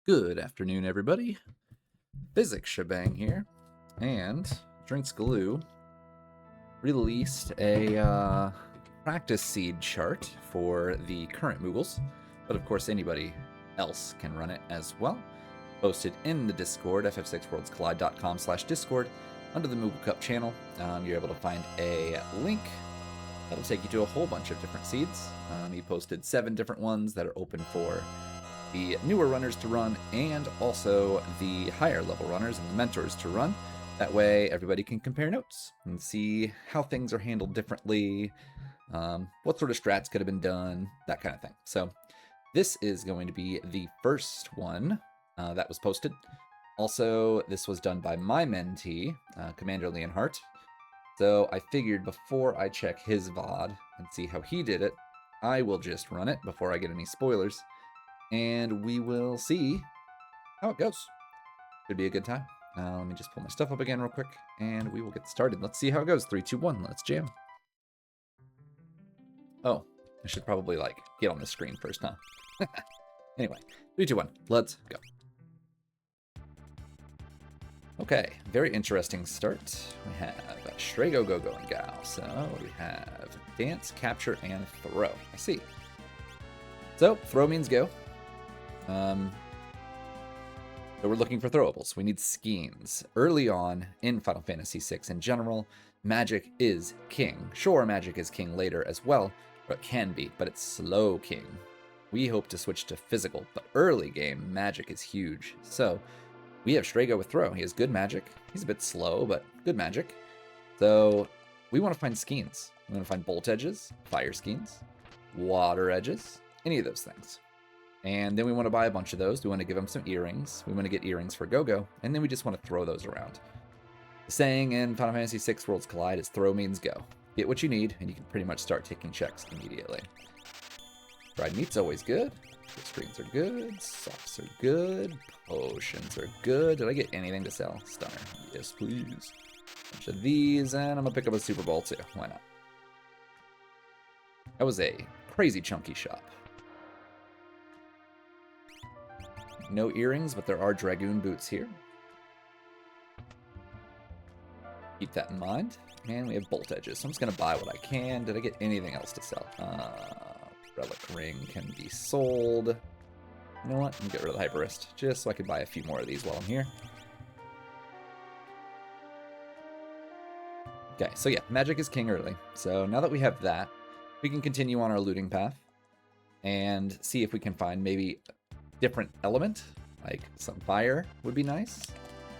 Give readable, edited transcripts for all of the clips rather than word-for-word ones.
Good afternoon, everybody. Physics Shebang here, and Drinks Glue released a practice seed chart for the current Moogles, but of course anybody else can run it as well. Posted in the Discord, ff6worldscollide.com/discord, under the Moogle Cup channel. You're able to find a link that'll take you to a whole bunch of different seeds. He posted 7 different ones that are open for the newer runners to run, and also the higher level runners and the mentors to run. That way everybody can compare notes and see how things are handled differently, what sort of strats could have been done, that kind of thing. So this is going to be the first one that was posted. Also, this was done by my mentee, Commander Leonhardt. So I figured before I check his VOD and see how he did it, I will just run it before I get any spoilers, and we will see how it goes. Should be a good time. Let me just pull my stuff up again real quick, and we will get started. Let's see how it goes. 3, 2, 1, let's jam. Oh, I should probably, get on the screen first, huh? Anyway, 3, 2, 1, let's go. Okay, very interesting start. We have Shrego, Go-Go, and Gao. So we have Dance, Capture, and Throw. I see. So, throw means go. So we're looking for throwables. We need skeins. Early on in Final Fantasy VI in general, magic is king. Sure, magic is king later as well, or it can be, but it's slow king. We hope to switch to physical, but early game, magic is huge. So we have Shrego with throw. He has good magic. He's a bit slow, but good magic. So we want to find skeins. We want to find bolt edges, fire skeins, water edges, any of those things. And then we want to buy a bunch of those. We want to give them some earrings. We want to get earrings for Go-Go. And then we just want to throw those around. The saying in Final Fantasy VI Worlds Collide is throw means go. Get what you need, and you can pretty much start taking checks immediately. Dried meat's always good. Screens are good. Softs are good. Potions are good. Did I get anything to sell? Stunner. Yes, please. Bunch of these, and I'm going to pick up a Super Bowl too. Why not? That was a crazy chunky shop. No earrings, but there are Dragoon boots here. Keep that in mind. And we have bolt edges, so I'm just going to buy what I can. Did I get anything else to sell? Relic ring can be sold. You know what? Let me get rid of the Hyperist, just so I can buy a few more of these while I'm here. Okay, so yeah, magic is king early. So now that we have that, we can continue on our looting path and see if we can find maybe different element, like some fire would be nice.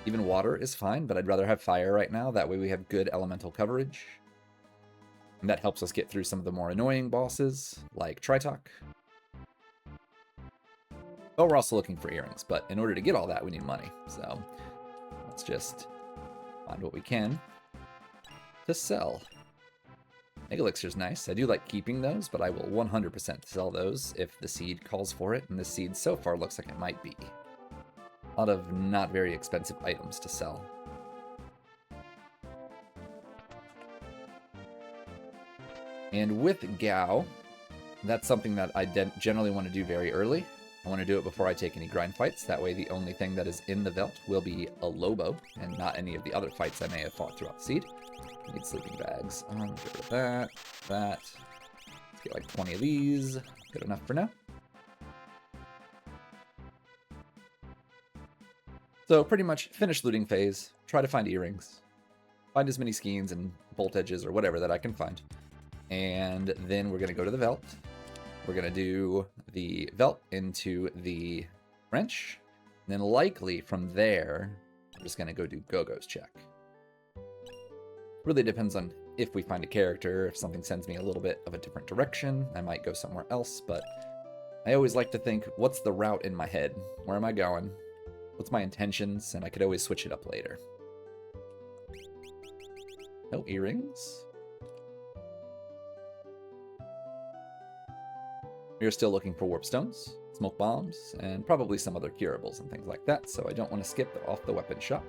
Even water is fine, but I'd rather have fire right now. That way we have good elemental coverage. And that helps us get through some of the more annoying bosses, like Tritok. Oh, we're also looking for earrings, but in order to get all that, we need money. So let's just find what we can to sell. Egg Elixir's nice. I do like keeping those, but I will 100% sell those if the seed calls for it, and the seed so far looks like it might be. A lot of not very expensive items to sell. And with Gao, that's something that I generally want to do very early. I want to do it before I take any grind fights. That way the only thing that is in the Veld will be a Lobo, and not any of the other fights I may have fought throughout the seed. Need sleeping bags. Get rid of that. Let's get like 20 of these. Good enough for now. So pretty much finish looting phase. Try to find earrings. Find as many skeins and bolt edges or whatever that I can find. And then we're going to go to the Veld. We're going to do the Veld into the wrench. And then likely from there, I'm just going to go do Go-Go's check. Really depends on if we find a character. If something sends me a little bit of a different direction, I might go somewhere else, but I always like to think, what's the route in my head? Where am I going? What's my intentions? And I could always switch it up later. No earrings. We're still looking for warp stones, smoke bombs, and probably some other curables and things like that, so I don't want to skip off the weapon shop.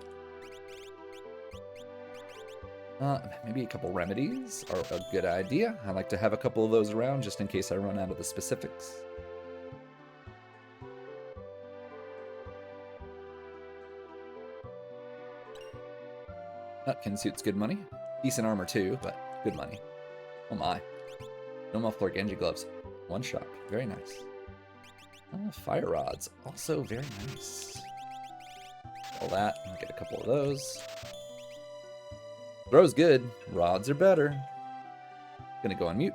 Maybe a couple remedies are a good idea. I like to have a couple of those around just in case I run out of the specifics. Nutkin suit's good money. Decent armor too, but good money. Oh my. No muffler, Genji gloves. One shot. Very nice. Fire rods. Also very nice. All that. Get a couple of those. Throw's good. Rods are better. Gonna go on mute.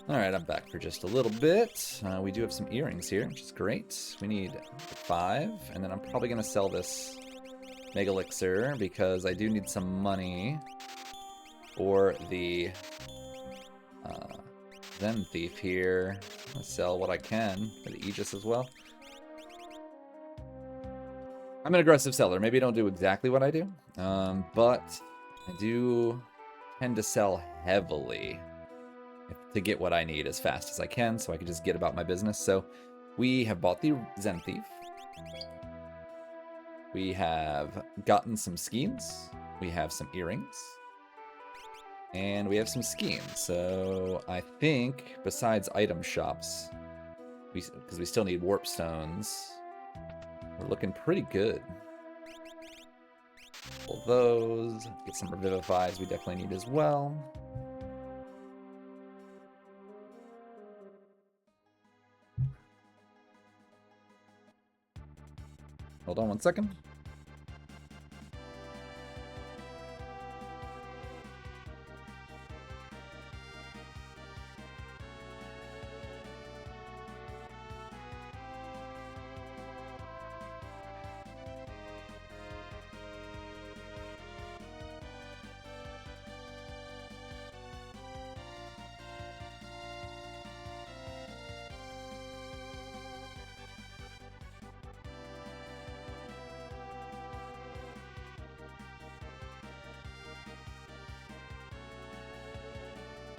Alright, I'm back for just a little bit. We do have some earrings here, which is great. We need 5, and then I'm probably going to sell this Mega Elixir because I do need some money for the Zen Thief here. I'm going to sell what I can for the Aegis as well. I'm an aggressive seller. Maybe I don't do exactly what I do, but I do tend to sell heavily to get what I need as fast as I can so I can just get about my business. So we have bought the Zen Thief. We have gotten some schemes. We have some earrings. And we have some schemes. So I think besides item shops, because we still need warp stones. We're looking pretty good. Pull those. Get some revivifies we definitely need as well. Hold on one second.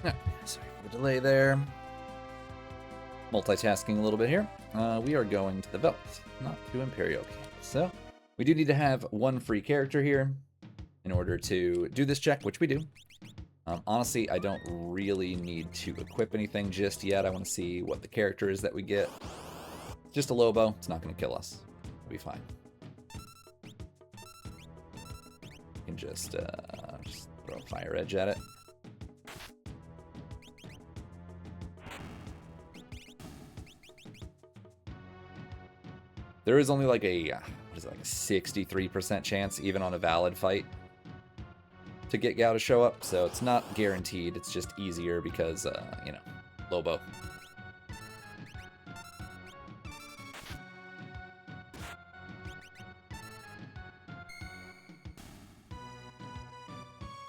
Okay, sorry for the delay there. Multitasking a little bit here. We are going to the Veldt, not to Imperial Campus. So we do need to have one free character here in order to do this check, which we do. Honestly, I don't really need to equip anything just yet. I want to see what the character is that we get. Just a Lobo. It's not going to kill us. We'll be fine. We can just throw a Fire Edge at it. There is only like a, what is it, like a 63% chance, even on a valid fight, to get Gao to show up. So it's not guaranteed. It's just easier because, you know, Lobo.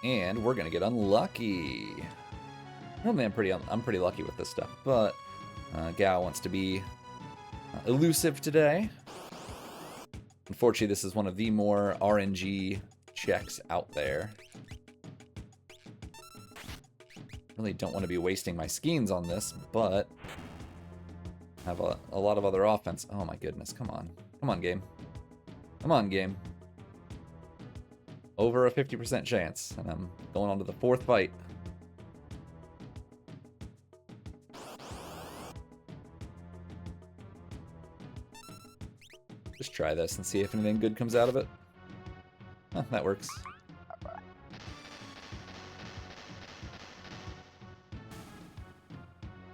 And we're gonna get unlucky. Normally I'm pretty lucky with this stuff, but Gao wants to be elusive today. Unfortunately, this is one of the more RNG checks out there. Really don't want to be wasting my skeins on this, but I have a lot of other offense. Oh my goodness, come on. Come on, game. Come on, game. Over a 50% chance, and I'm going on to the fourth fight. Just try this and see if anything good comes out of it. Oh, that works.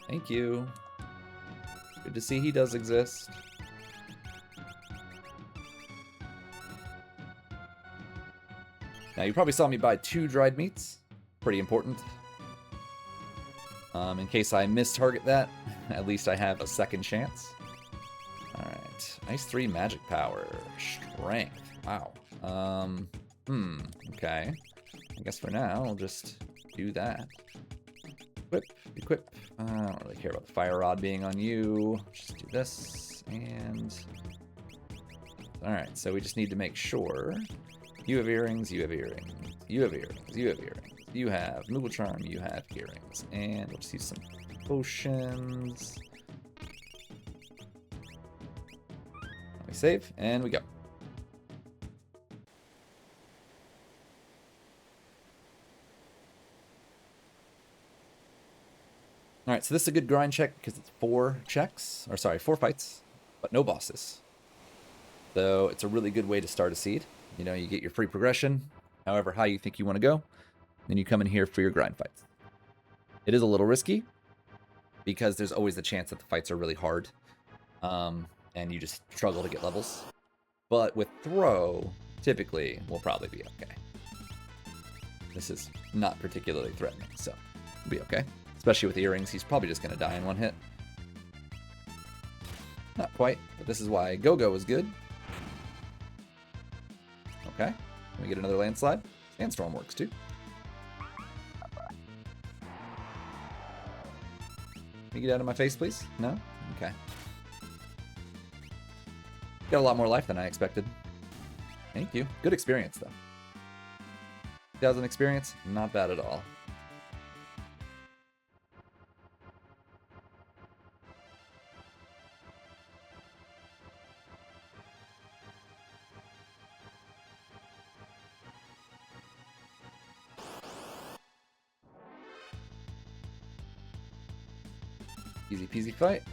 Thank you. Good to see he does exist. Now, you probably saw me buy 2 dried meats. Pretty important. In case I miss-target that, at least I have a second chance. Alright. Nice 3 magic power. Strength. Wow. Okay. I guess for now, I'll just do that. Equip. I don't really care about the fire rod being on you. Just do this, and... Alright, so we just need to make sure... You have earrings, you have earrings, you have earrings, you have earrings. You have Moogle Charm, you have earrings. And we'll just use some potions. We save, and we go. Alright, so this is a good grind check because it's 4 checks, or sorry, 4 fights, but no bosses. So it's a really good way to start a seed. You know, you get your free progression, however high you think you want to go, then you come in here for your grind fights. It is a little risky, because there's always the chance that the fights are really hard, and you just struggle to get levels. But with throw, typically, we'll probably be okay. This is not particularly threatening, so we'll be okay. Especially with earrings, he's probably just going to die in 1 hit. Not quite, but this is why Go-Go is good. Okay, can we get another landslide? Sandstorm works too. Can you get out of my face, please? No? Okay. Got a lot more life than I expected. Thank you. Good experience, though. 2,000 experience? Not bad at all. Easy peasy fight.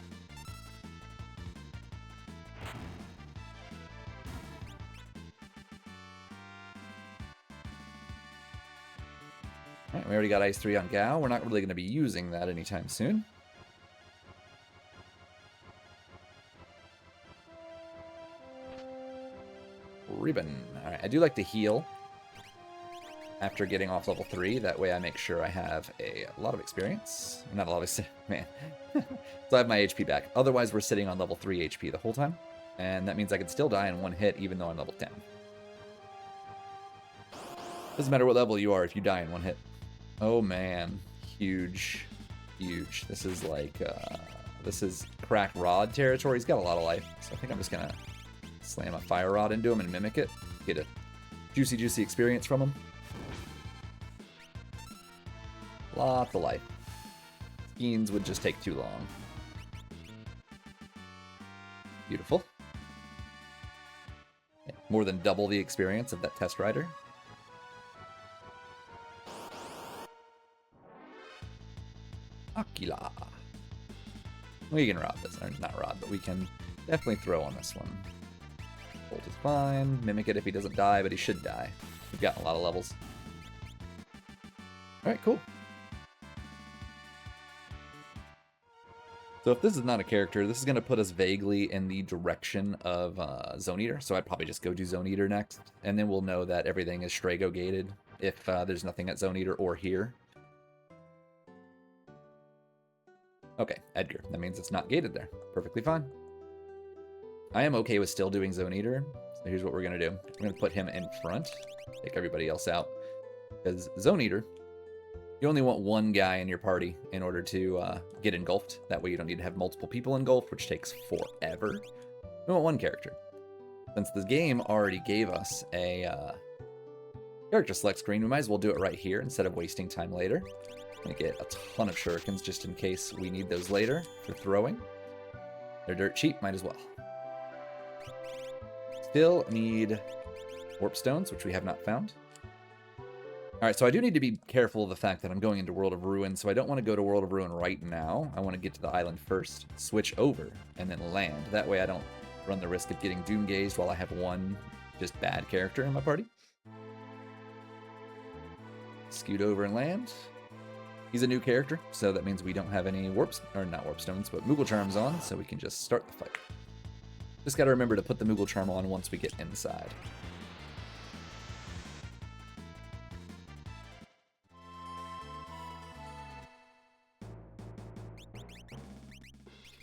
Alright, we already got Ice 3 on Gao. We're not really going to be using that anytime soon. Ribbon. Alright, I do like to heal after getting off level 3. That way I make sure I have a lot of experience. Not a lot of... Man. So I have my HP back. Otherwise, we're sitting on level 3 HP the whole time. And that means I can still die in one hit even though I'm level 10. Doesn't matter what level you are if you die in one hit. Oh man. Huge. Huge. This is like... this is crack rod territory. He's got a lot of life. So I think I'm just going to slam a fire rod into him and mimic it. Get a juicy experience from him. Lots of life. Skeins would just take too long. Beautiful. Yeah, more than double the experience of that test rider. Aquila. We can rob this. Or not rob, but we can definitely throw on this one. Bolt is fine. Mimic it if he doesn't die, but he should die. We've got a lot of levels. Alright, cool. So if this is not a character, this is going to put us vaguely in the direction of Zone Eater. So I'd probably just go do Zone Eater next. And then we'll know that everything is Strago gated if there's nothing at Zone Eater or here. Okay, Edgar. That means it's not gated there. Perfectly fine. I am okay with still doing Zone Eater. So here's what we're going to do. We're going to put him in front. Take everybody else out. Because Zone Eater, you only want one guy in your party in order to get engulfed. That way you don't need to have multiple people engulfed, which takes forever. We want one character. Since the game already gave us a character select screen, we might as well do it right here instead of wasting time later. I'm going to get a ton of shurikens just in case we need those later for throwing. They're dirt cheap, might as well. Still need warp stones, which we have not found. Alright, so I do need to be careful of the fact that I'm going into World of Ruin, so I don't want to go to World of Ruin right now. I want to get to the island first, switch over, and then land. That way I don't run the risk of getting doom-gazed while I have one just bad character in my party. Scoot over and land. He's a new character, so that means we don't have any warps, or not warp stones, but Moogle charms on, so we can just start the fight. Just gotta remember to put the Moogle charm on once we get inside.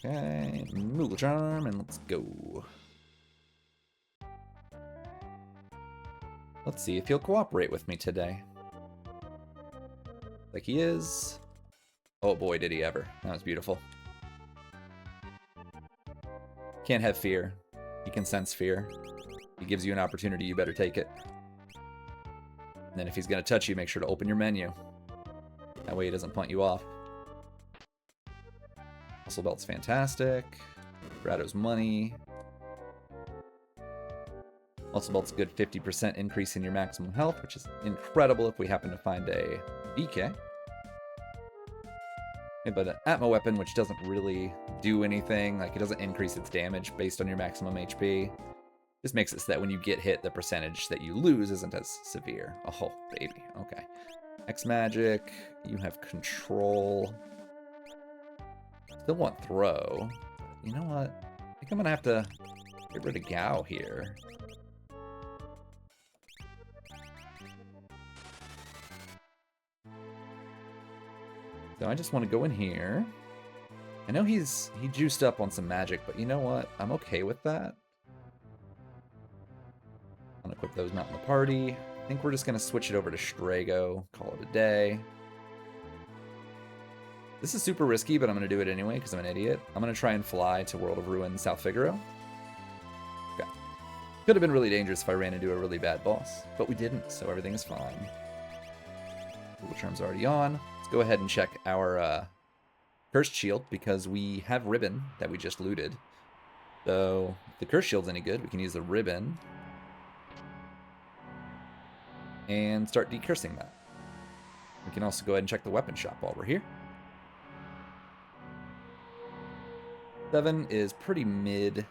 Okay, Moogle charm, and let's go. Let's see if he'll cooperate with me today. Like he is. Oh boy, did he ever. That was beautiful. Can't have fear. He can sense fear. He gives you an opportunity, you better take it. And then if he's going to touch you, make sure to open your menu. That way he doesn't punt you off. Muscle Belt's fantastic. Rado's money. Muscle Belt's a good 50% increase in your maximum health, which is incredible if we happen to find a DK. But an Atma weapon, which doesn't really do anything, like it doesn't increase its damage based on your maximum HP. This makes it so that when you get hit, the percentage that you lose isn't as severe. Oh, baby. Okay. X magic. You have control. Still want throw. You know what? I think I'm gonna have to get rid of Gao here. So I just want to go in here. I know he juiced up on some magic, but you know what? I'm okay with that. Unequip those not in the party. I think we're just going to switch it over to Strago. Call it a day. This is super risky, but I'm going to do it anyway because I'm an idiot. I'm going to try and fly to World of Ruin South Figaro. Okay. Could have been really dangerous if I ran into a really bad boss, but we didn't, so everything is fine. Google Charm's already on. Go ahead and check our Cursed Shield, because we have Ribbon that we just looted. So, if the Cursed Shield's any good, we can use the Ribbon and start decursing that. We can also go ahead and check the weapon shop while we're here. 7 is pretty mid.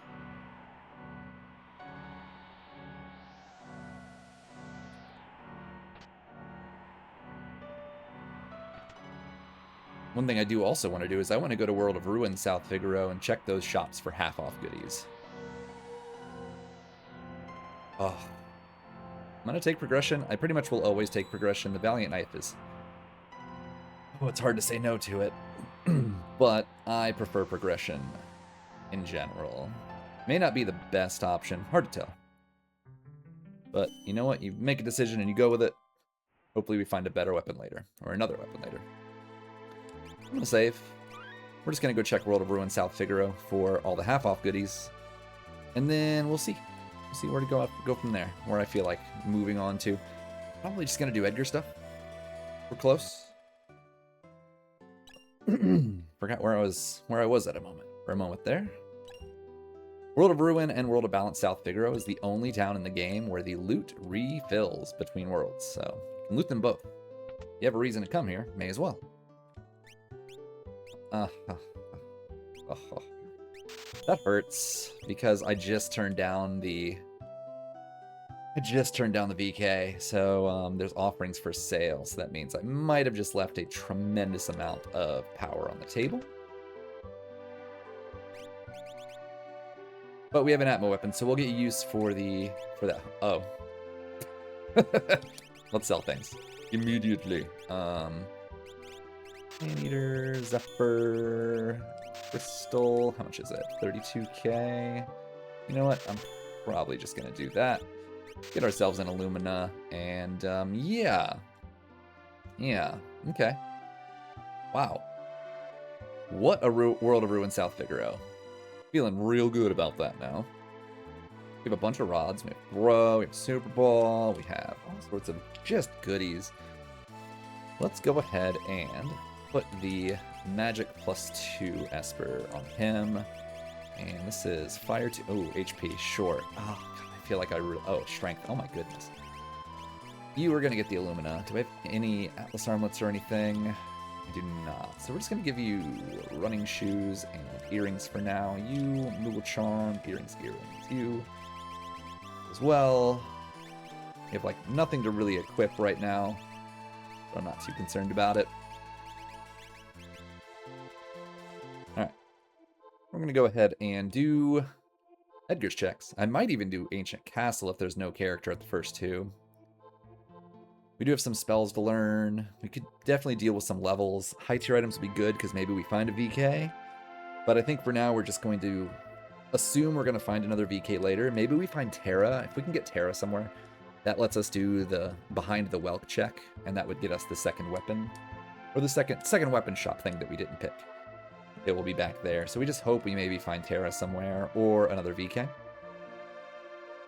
One thing I do also want to do is I want to go to World of Ruin South Figaro and check those shops for half-off goodies. Oh. I'm going to take progression. I pretty much will always take progression. The Valiant Knife is... Oh, it's hard to say no to it. But I prefer progression in general. May not be the best option. Hard to tell. But you know what? You make a decision and you go with it. Hopefully we find a better weapon later. Or another weapon later. I'm going to save. We're just going to go check World of Ruin South Figaro for all the half-off goodies. And then we'll see. We'll see where to go from there. Where I feel like moving on to. Probably just going to do Edgar stuff. We're close. Forgot where I was at for a moment there. World of Ruin and World of Balance South Figaro is the only town in the game where the loot refills between worlds, so you can loot them both. You have a reason to come here, may as well. That hurts because I just turned down the VK, so there's offerings for sale, so that means I might have just left a tremendous amount of power on the table. But we have an Atmo weapon, so we'll get use for that. Oh. Let's sell things. Immediately. Eater, Zephyr, Crystal. How much is it? 32k. You know what? I'm probably just going to do that. Get ourselves an Illumina, and yeah. Yeah, okay. Wow. What a World of Ruin South Figaro. Feeling real good about that now. We have a bunch of rods. We have Throw, we have Super Ball, we have all sorts of just goodies. Let's go ahead and put the Magic +2 Esper on him. And this is Fire to... Oh, HP, sure. Oh, God, I feel like oh, Strength. Oh, my goodness. You are going to get the Illumina. Do we have any Atlas Armlets or anything? I do not. So we're just going to give you running shoes and earrings for now. You, Moogle Charm, earrings. You as well. We have, like, nothing to really equip right now. So I'm not too concerned about it. Alright. We're going to go ahead and do Edgar's checks. I might even do Ancient Castle if there's no character at the first two. We do have some spells to learn. We could definitely deal with some levels. High tier items would be good because maybe we find a VK. But I think for now we're just going to assume we're going to find another VK later. Maybe we find Terra. If we can get Terra somewhere, that lets us do the behind the Welk check, and that would get us the second weapon. Or the second weapon shop thing that we didn't pick. It will be back there. So we just hope we maybe find Terra somewhere or another VK.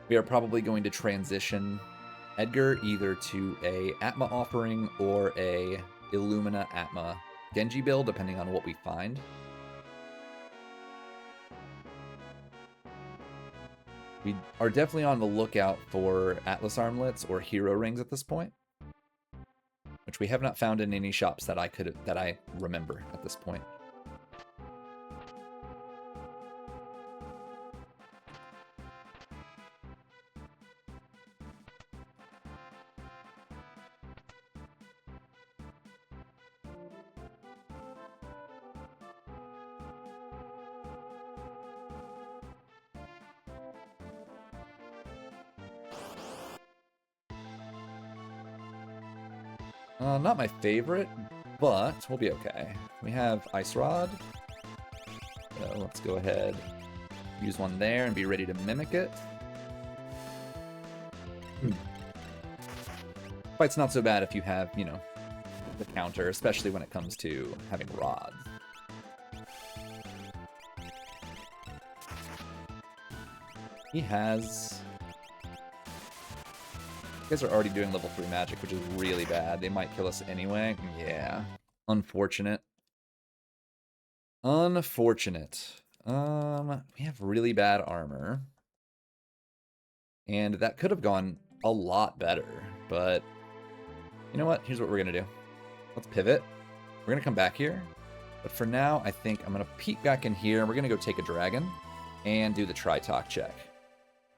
We are probably going to transition Edgar either to a Atma offering or a Illumina Atma Genji build, depending on what we find. We are definitely on the lookout for Atlas Armlets or Hero Rings at this point, which we have not found in any shops that I remember at this point. Not my favorite, but we'll be okay. We have Ice Rod. So let's go ahead, use one there and be ready to mimic it. Fight's not so bad if you have, you know, the counter, especially when it comes to having rods. He has... You guys are already doing level 3 magic, which is really bad. They might kill us anyway. Yeah. Unfortunate. Unfortunate. We have really bad armor. And that could have gone a lot better. But you know what? Here's what we're going to do. Let's pivot. We're going to come back here. But for now, I think I'm going to peek back in here. We're going to go take a dragon and do the Tri-Talk check.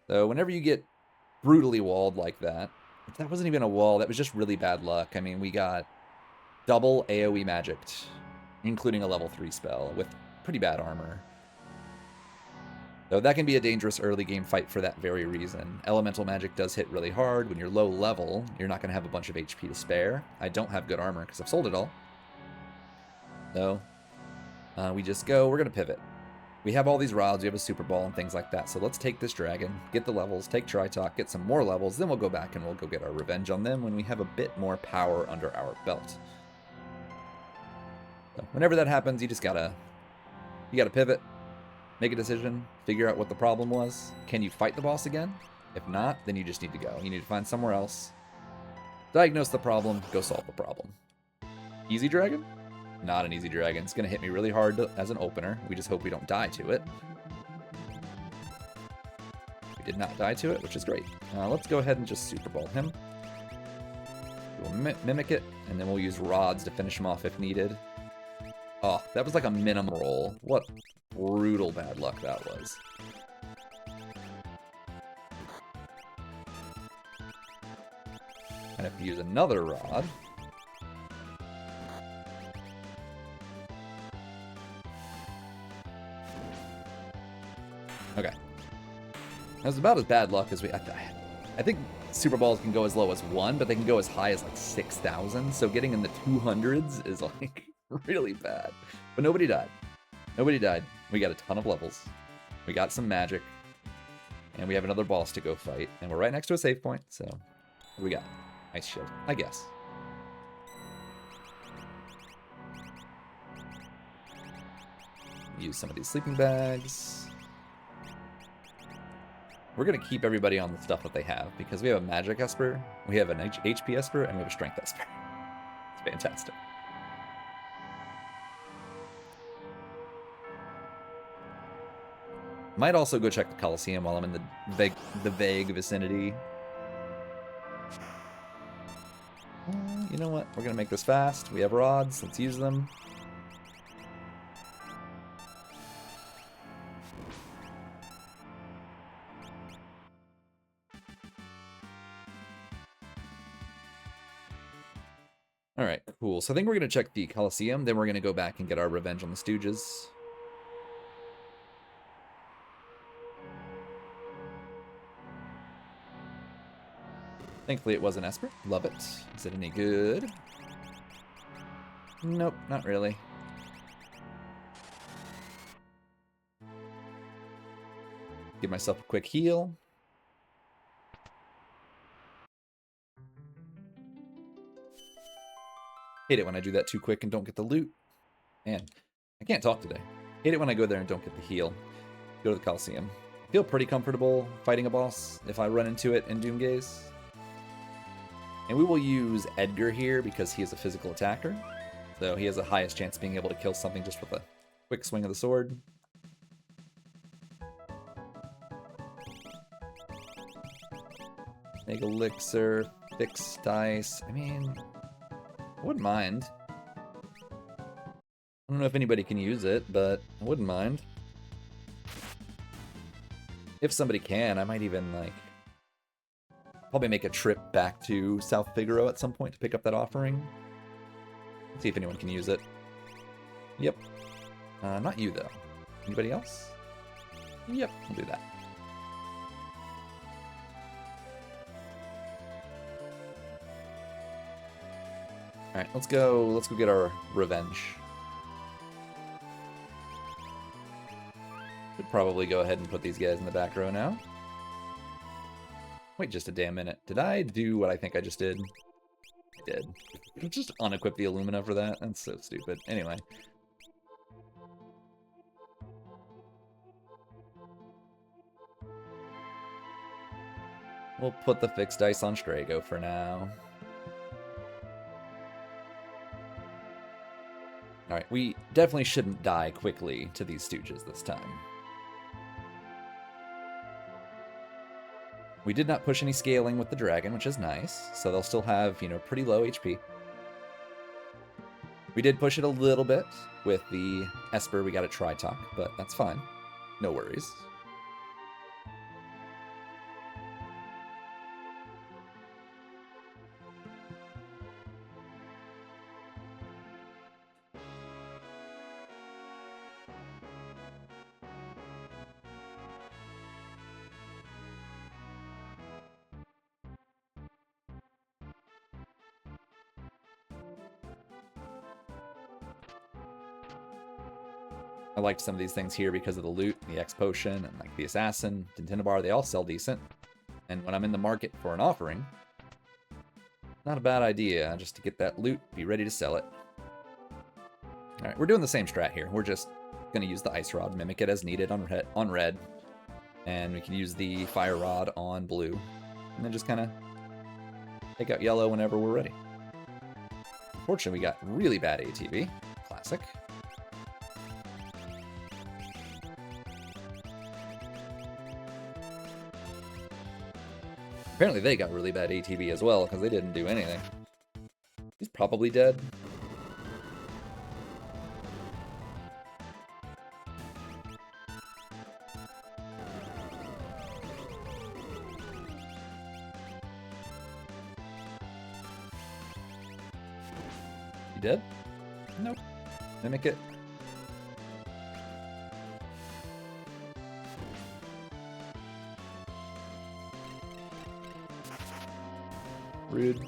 So whenever you get brutally walled like that, that wasn't even a wall, that was just really bad luck. I mean, we got double AoE magicked including a level 3 spell with pretty bad armor. Though that can be a dangerous early game fight for that very reason. Elemental magic does hit really hard. When you're low level, you're not going to have a bunch of HP to spare. I don't have good armor because I've sold it all. So, we just go, we're going to pivot. We have all these rods, we have a Super Ball and things like that. So let's take this dragon, get the levels, take Tritalk, get some more levels, then we'll go back and we'll go get our revenge on them when we have a bit more power under our belt. So whenever that happens, you gotta pivot, make a decision, figure out what the problem was. Can you fight the boss again? If not, then you just need to go. You need to find somewhere else, diagnose the problem, go solve the problem. Easy dragon? Not an easy dragon. It's going to hit me really hard as an opener. We just hope we don't die to it. We did not die to it, which is great. Let's go ahead and just Super Ball him. We'll mimic it, and then we'll use rods to finish him off if needed. Oh, that was like a minimum roll. What brutal bad luck that was. I have to use another rod. Okay. That was about as bad luck as I think Super Balls can go as low as 1, but they can go as high as like 6,000. So getting in the 200s is like really bad. But nobody died. Nobody died. We got a ton of levels. We got some magic. And we have another boss to go fight. And we're right next to a save point. So what do we got? Nice shield, I guess. Use some of these sleeping bags. We're going to keep everybody on the stuff that they have, because we have a Magic Esper, we have an HP Esper, and we have a Strength Esper. It's fantastic. Might also go check the Coliseum while I'm in the vague vicinity. You know what? We're going to make this fast. We have rods. Let's use them. Alright, cool. So I think we're going to check the Coliseum, then we're going to go back and get our revenge on the Stooges. Thankfully it was an Esper. Love it. Is it any good? Nope, not really. Give myself a quick heal. Hate it when I do that too quick and don't get the loot. Man, I can't talk today. Hate it when I go there and don't get the heal. Go to the Coliseum. Feel pretty comfortable fighting a boss if I run into it in Doomgaze. And we will use Edgar here because he is a physical attacker. So he has the highest chance of being able to kill something just with a quick swing of the sword. Make elixir, fix dice. I mean, I wouldn't mind. I don't know if anybody can use it, but I wouldn't mind. If somebody can, I might even, like, probably make a trip back to South Figaro at some point to pick up that offering. See if anyone can use it. Yep. Not you, though. Anybody else? Yep, we'll do that. Alright, let's go get our revenge. Should probably go ahead and put these guys in the back row now. Wait just a damn minute. Did I do what I think I just did? I did. Just unequip the Illumina for that? That's so stupid. Anyway. We'll put the fixed dice on Strago for now. Alright, we definitely shouldn't die quickly to these Stooges this time. We did not push any scaling with the dragon, which is nice, so they'll still have, you know, pretty low HP. We did push it a little bit with the Esper. We got a Tritalk, but that's fine. No worries. I liked some of these things here because of the loot, the X Potion, and like the Assassin, Tintinnabar, they all sell decent. And when I'm in the market for an offering, not a bad idea just to get that loot, be ready to sell it. Alright, we're doing the same strat here. We're just going to use the Ice Rod, mimic it as needed on red. And we can use the Fire Rod on blue. And then just kind of take out yellow whenever we're ready. Unfortunately, we got really bad ATV. Classic. Apparently they got really bad ATV as well, because they didn't do anything. He's probably dead. You dead? Nope. Mimic it. Rude.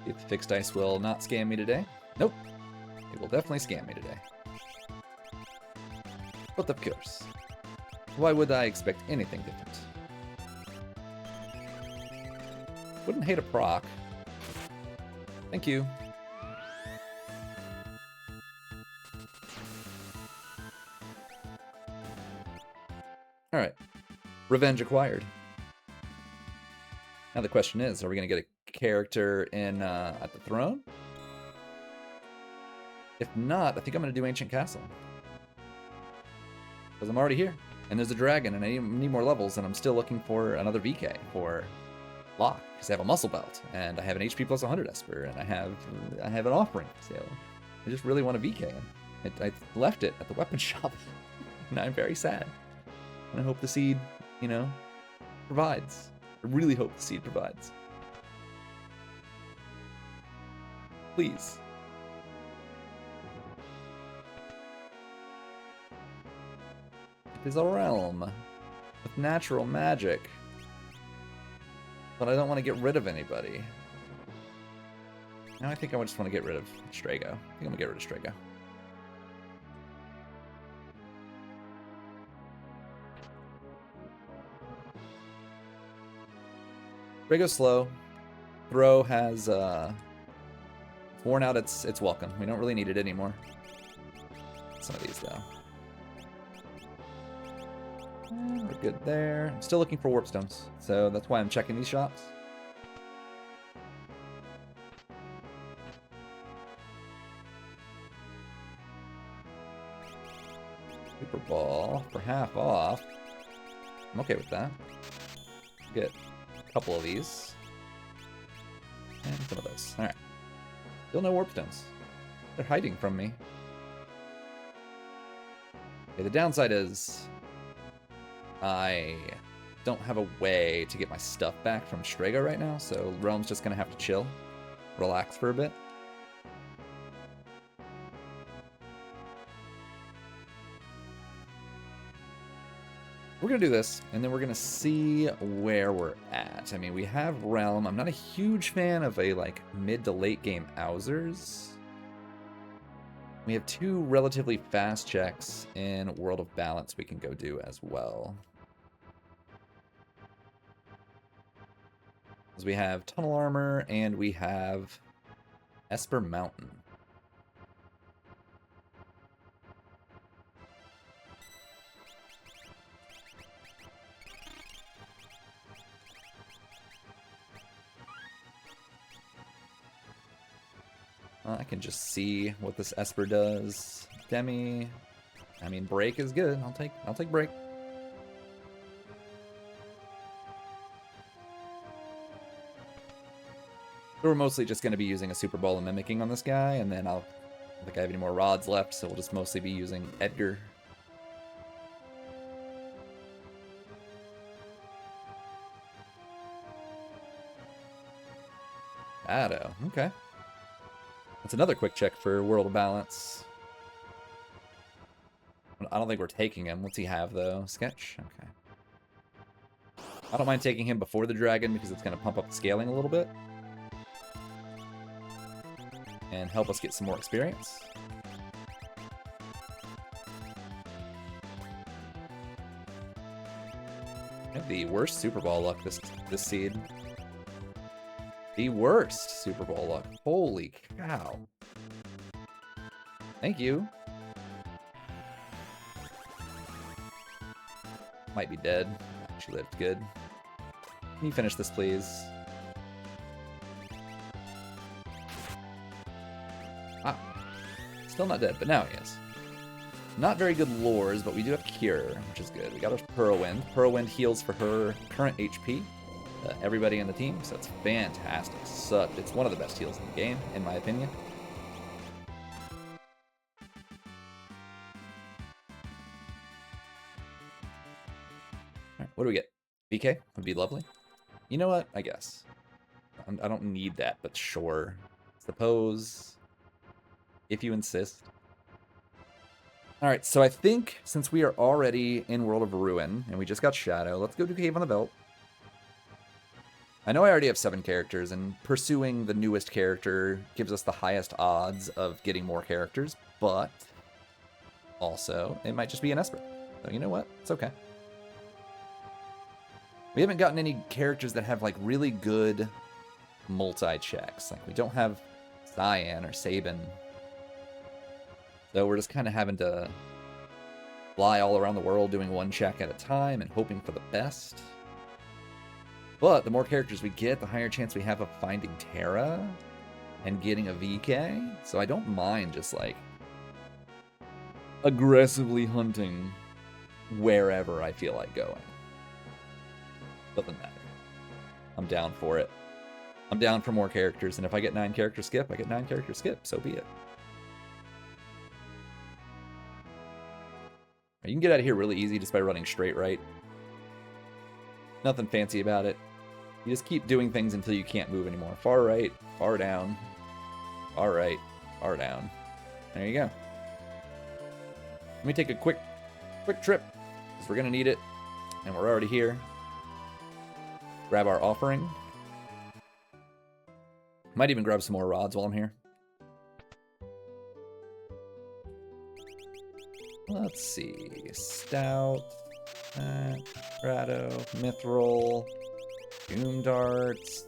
The fixed ice will not scam me today. Nope. It will definitely scam me today. But of course. Why would I expect anything different? Wouldn't hate a proc. Thank you. Alright. Revenge acquired. Now the question is, are we going to get a character in at the throne? If not, I think I'm going to do Ancient Castle. Because I'm already here. And there's a dragon, and I need more levels, and I'm still looking for another VK for Locke. Because I have a muscle belt, and I have an HP plus 100 Esper, and I have an offering. So I just really want a VK. I left it at the weapon shop. And I'm very sad. And I hope the seed, you know, provides. I really hope the seed provides. Please. It is a realm with natural magic. But I don't want to get rid of anybody. Now I think I just want to get rid of Strago. I think I'm going to get rid of Strago. Strago's slow. Throw has worn out its welcome. We don't really need it anymore. Some of these, though. We're good there. I'm still looking for warp stones, so that's why I'm checking these shops. Super Ball for half off. I'm okay with that. Get a couple of these. And some of those. Alright. Still no warp stones. They're hiding from me. Okay, the downside is I don't have a way to get my stuff back from Strago right now, so Rome's just gonna have to chill, relax for a bit. We're gonna do this, and then we're gonna see where we're at. I mean, we have Realm. I'm not a huge fan of a, like, mid to late game Owzers. We have two relatively fast checks in World of Balance we can go do as well. Because we have Tunnel Armor, and we have Esper Mountain. I can just see what this Esper does. Demi. I mean, break is good. I'll take break. We're mostly just going to be using a Super Bowl and mimicking on this guy, and then I don't think I have any more rods left, so we'll just mostly be using Edgar. Addo, okay. That's another quick check for World of Balance. I don't think we're taking him. What's he have, though? Sketch? Okay. I don't mind taking him before the dragon because it's going to pump up the scaling a little bit. and help us get some more experience. I have the worst Super Ball luck this seed. The worst Super Bowl luck. Holy cow. Thank you. Might be dead. She lived good. Can you finish this, please? Ah. Still not dead, but now he is. Not very good lures, but we do have Cure, which is good. We got our Whirlwind. Whirlwind heals for her current HP. Everybody in the team, so it's fantastic. It's one of the best heals in the game, in my opinion. Alright, what do we get? BK would be lovely. You know what? I guess. I don't need that, but sure. Suppose. If you insist. Alright, so I think since we are already in World of Ruin, and we just got Shadow, let's go do Cave on the Belt. I know I already have 7 characters, and pursuing the newest character gives us the highest odds of getting more characters, but also, it might just be an Esper. So you know what? It's okay. We haven't gotten any characters that have, like, really good multi-checks. Like, we don't have Cyan or Sabin. So we're just kind of having to fly all around the world doing one check at a time and hoping for the best. But the more characters we get, the higher chance we have of finding Terra and getting a VK. So I don't mind just, like, aggressively hunting wherever I feel like going. Doesn't matter. I'm down for it. I'm down for more characters, and if I get 9 character skip, I get 9 character skip. So be it. You can get out of here really easy just by running straight right. Nothing fancy about it. You just keep doing things until you can't move anymore. Far right, far down, far right, far down. There you go. Let me take a quick trip, because we're going to need it, and we're already here. Grab our offering. Might even grab some more rods while I'm here. Let's see. Stout, Grado, Mithril, Doom Darts,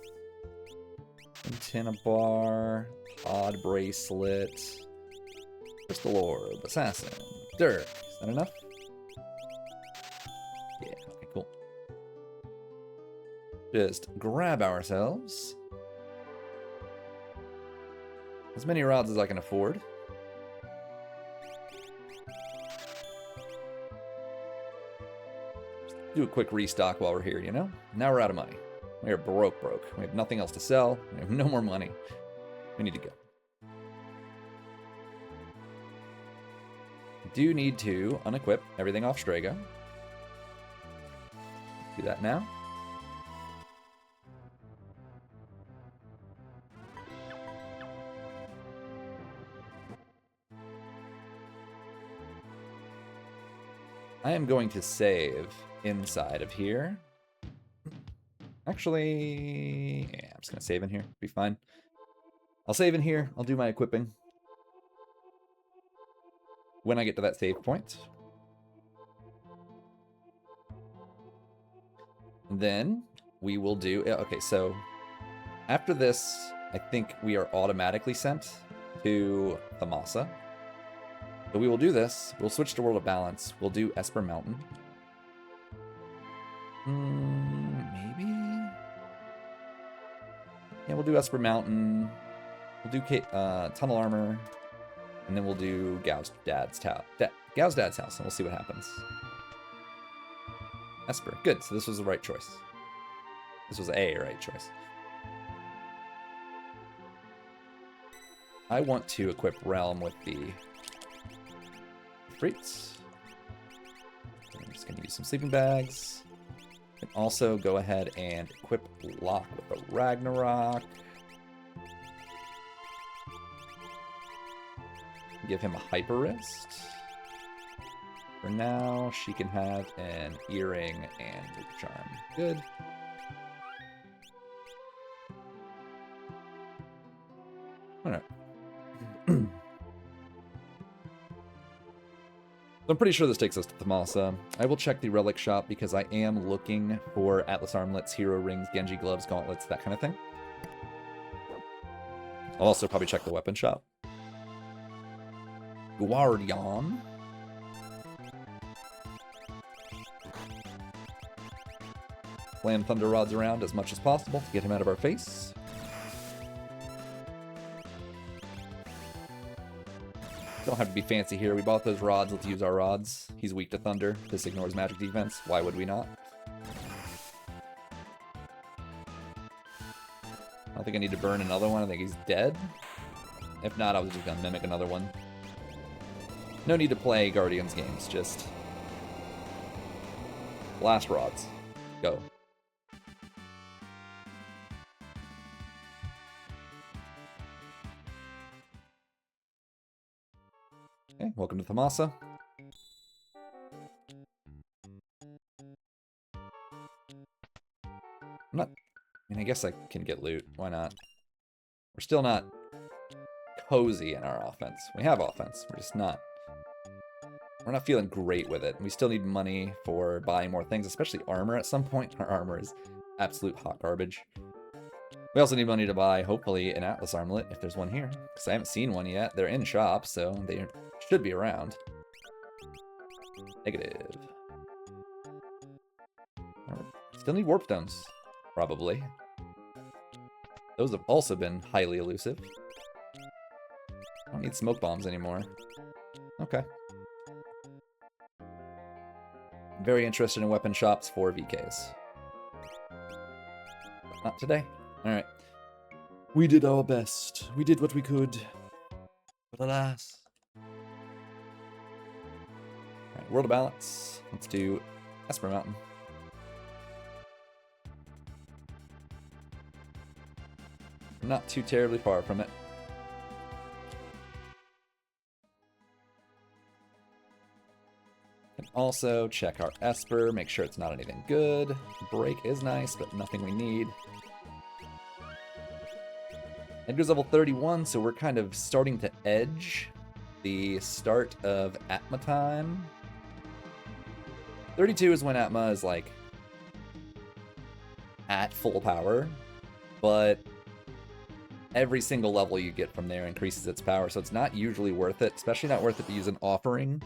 Antenna Bar, Odd Bracelet, Crystal Orb, Assassin, Dirk. Is that enough? Yeah, okay, cool. Just grab ourselves as many rods as I can afford. Do a quick restock while we're here, you know? Now we're out of money. We are broke. We have nothing else to sell. We have no more money. We need to go. We do need to unequip everything off Strago. Do that now. I am going to save inside of here. Actually, yeah, I'm just going to save in here. Be fine. I'll save in here. I'll do my equipping when I get to that save point. And then we will do... Okay, so after this, I think we are automatically sent to Thamasa. So we will do this. We'll switch to World of Balance. We'll do Esper Mountain. Maybe? Yeah, we'll do Esper Mountain. We'll do Tunnel Armor. And then we'll do Gao's Dad's house, and we'll see what happens. Esper. Good. So this was the right choice. This was a right choice. I want to equip Realm with the Freets. I'm just going to use some sleeping bags. And also go ahead and equip Lock with the Ragnarok. Give him a Hyper Wrist. For now, she can have an Earring and Loop Charm. Good. Alright. I'm pretty sure this takes us to Thamasa. I will check the relic shop because I am looking for Atlas armlets, hero rings, Genji gloves, gauntlets, that kind of thing. I'll also probably check the weapon shop. Guardian. Slam Thunder Rods around as much as possible to get him out of our face. Don't have to be fancy here. We bought those rods. Let's use our rods. He's weak to Thunder. This ignores magic defense. Why would we not? I don't think I need to burn another one. I think he's dead. If not, I was just going to mimic another one. No need to play Guardians games. Just blast rods. Go. Okay, welcome to Thamasa. I mean, I guess I can get loot. Why not? We're still not cozy in our offense. We have offense. We're not feeling great with it. We still need money for buying more things, especially armor at some point. Our armor is absolute hot garbage. We also need money to buy, hopefully, an Atlas armlet, if there's one here. Because I haven't seen one yet. They're in shops, so they should be around. Negative. Still need warp stones, probably. Those have also been highly elusive. I don't need smoke bombs anymore. Okay. Very interested in weapon shops for VKs. Not today. Alright. We did our best. We did what we could. But alas. Alright, World of Balance. Let's do Esper Mountain. Not too terribly far from it. Can also check our Esper, make sure it's not anything good. Break is nice, but nothing we need. Edgar's level 31, so we're kind of starting to edge the start of Atma time. 32 is when Atma is like at full power, but every single level you get from there increases its power, so it's not usually worth it, especially not worth it to use an offering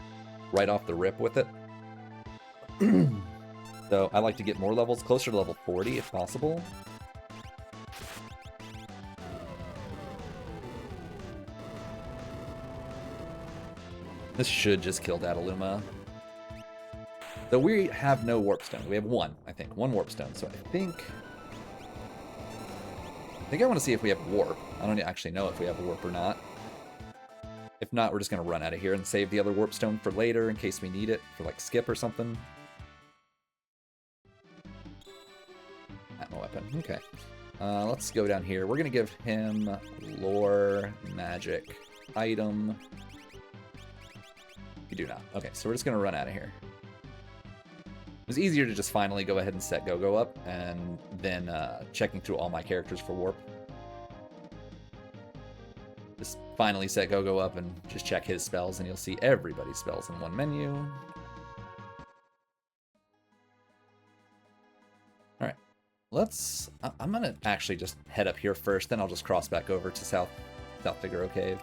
right off the rip with it. So I like to get more levels, closer to level 40 if possible. This should just kill Dataluma. Though we have no warp stone. We have one, I think. One warp stone. So I think I want to see if we have warp. I don't actually know if we have warp or not. If not, we're just going to run out of here and save the other warp stone for later in case we need it for like skip or something. Atma weapon. Okay. Let's go down here. We're going to give him lore, magic, item. We do not. Okay, so we're just going to run out of here. It was easier to just finally go ahead and set Go-Go up, and then checking through all my characters for warp. Just finally set Go-Go up and just check his spells, and you'll see everybody's spells in one menu. Alright, I'm going to actually just head up here first, then I'll just cross back over to South Figaro Cave.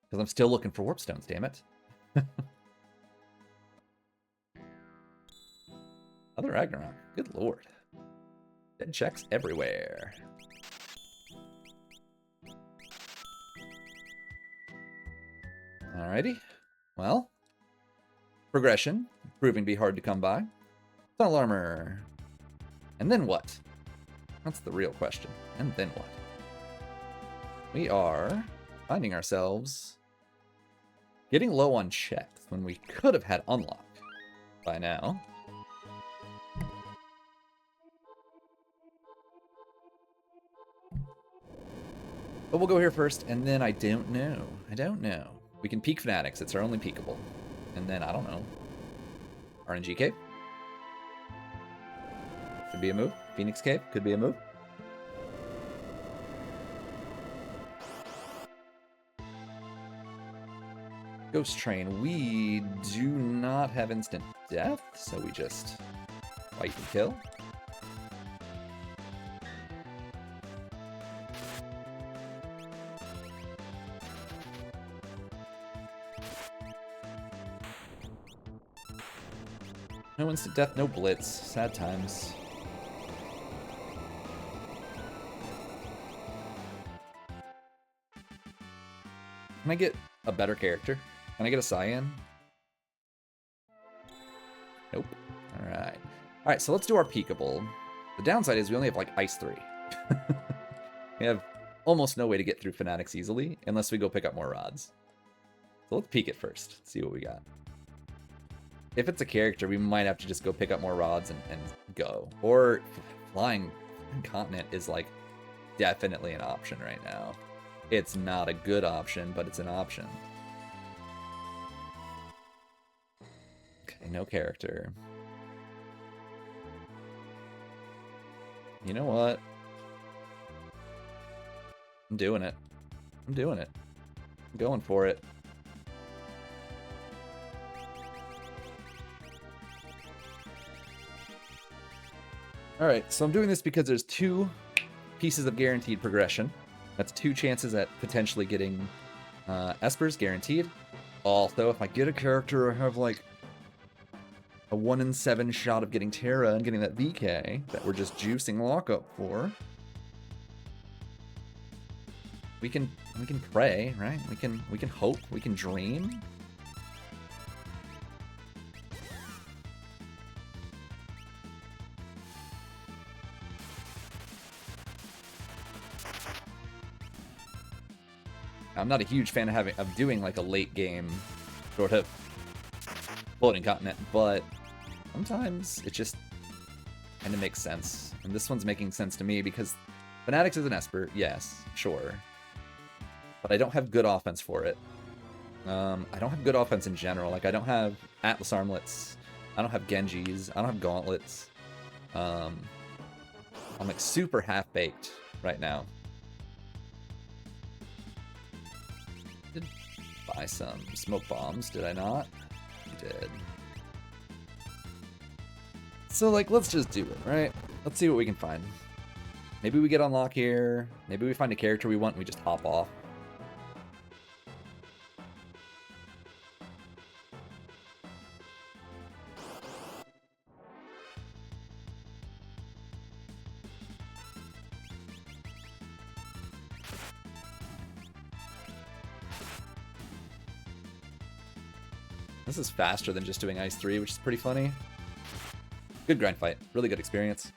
Because I'm still looking for warp stones, damn it. Other Ragnarok. Good lord. Dead checks everywhere. Alrighty. Well. Progression. Proving to be hard to come by. Tunnel armor. And then what? That's the real question. And then what? We are finding ourselves getting low on checks when we could have had unlock by now. But we'll go here first, and then I don't know. We can peek Fanatics. It's our only peekable. And then, I don't know. RNG Cave. Could be a move. Phoenix Cave. Could be a move. Ghost Train. We do not have instant death, so we just fight and kill. No instant death, no blitz. Sad times. Can I get a better character? Can I get a cyan? Nope. Alright. Alright, so let's do our peekable. The downside is we only have, like, Ice 3. We have almost no way to get through Fanatics easily, unless we go pick up more rods. So let's peek it first, see what we got. If it's a character, we might have to just go pick up more rods and go. Or Flying Continent is, like, definitely an option right now. It's not a good option, but it's an option. Okay, no character. You know what? I'm doing it. I'm doing it. I'm going for it. Alright, so I'm doing this because there's 2 pieces of guaranteed progression. That's 2 chances at potentially getting Espers, guaranteed. Also, if I get a character, I have like a 1 in 7 shot of getting Terra and getting that VK that we're just juicing lockup for. We can pray, right? We can hope, we can dream. I'm not a huge fan of doing like a late game sort of floating continent, but sometimes it just kind of makes sense. And this one's making sense to me because Fanatics is an Esper, yes, sure. But I don't have good offense for it. I don't have good offense in general. Like, I don't have Atlas Armlets. I don't have Genjis. I don't have Gauntlets. I'm like super half-baked right now. Did buy some smoke bombs, did I not? I did. So, like, let's just do it, right? Let's see what we can find. Maybe we get unlock here. Maybe we find a character we want and we just hop off. This is faster than just doing Ice 3, which is pretty funny. Good grind fight. Really good experience.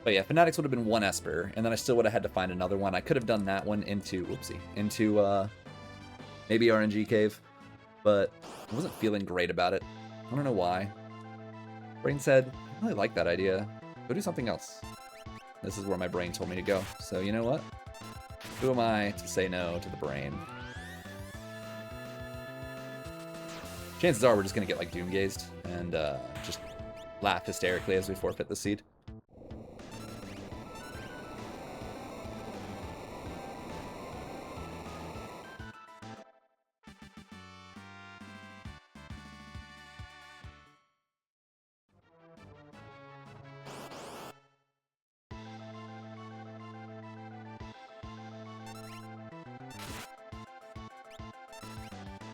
But yeah, Fanatics would have been 1 Esper, and then I still would have had to find another one. I could have done that one into, whoopsie, into maybe RNG Cave, but I wasn't feeling great about it. I don't know why. Brain said, I really like that idea. Go do something else. This is where my brain told me to go. So you know what? Who am I to say no to the brain? Chances are we're just going to get like Doomgazed and just laugh hysterically as we forfeit the seed.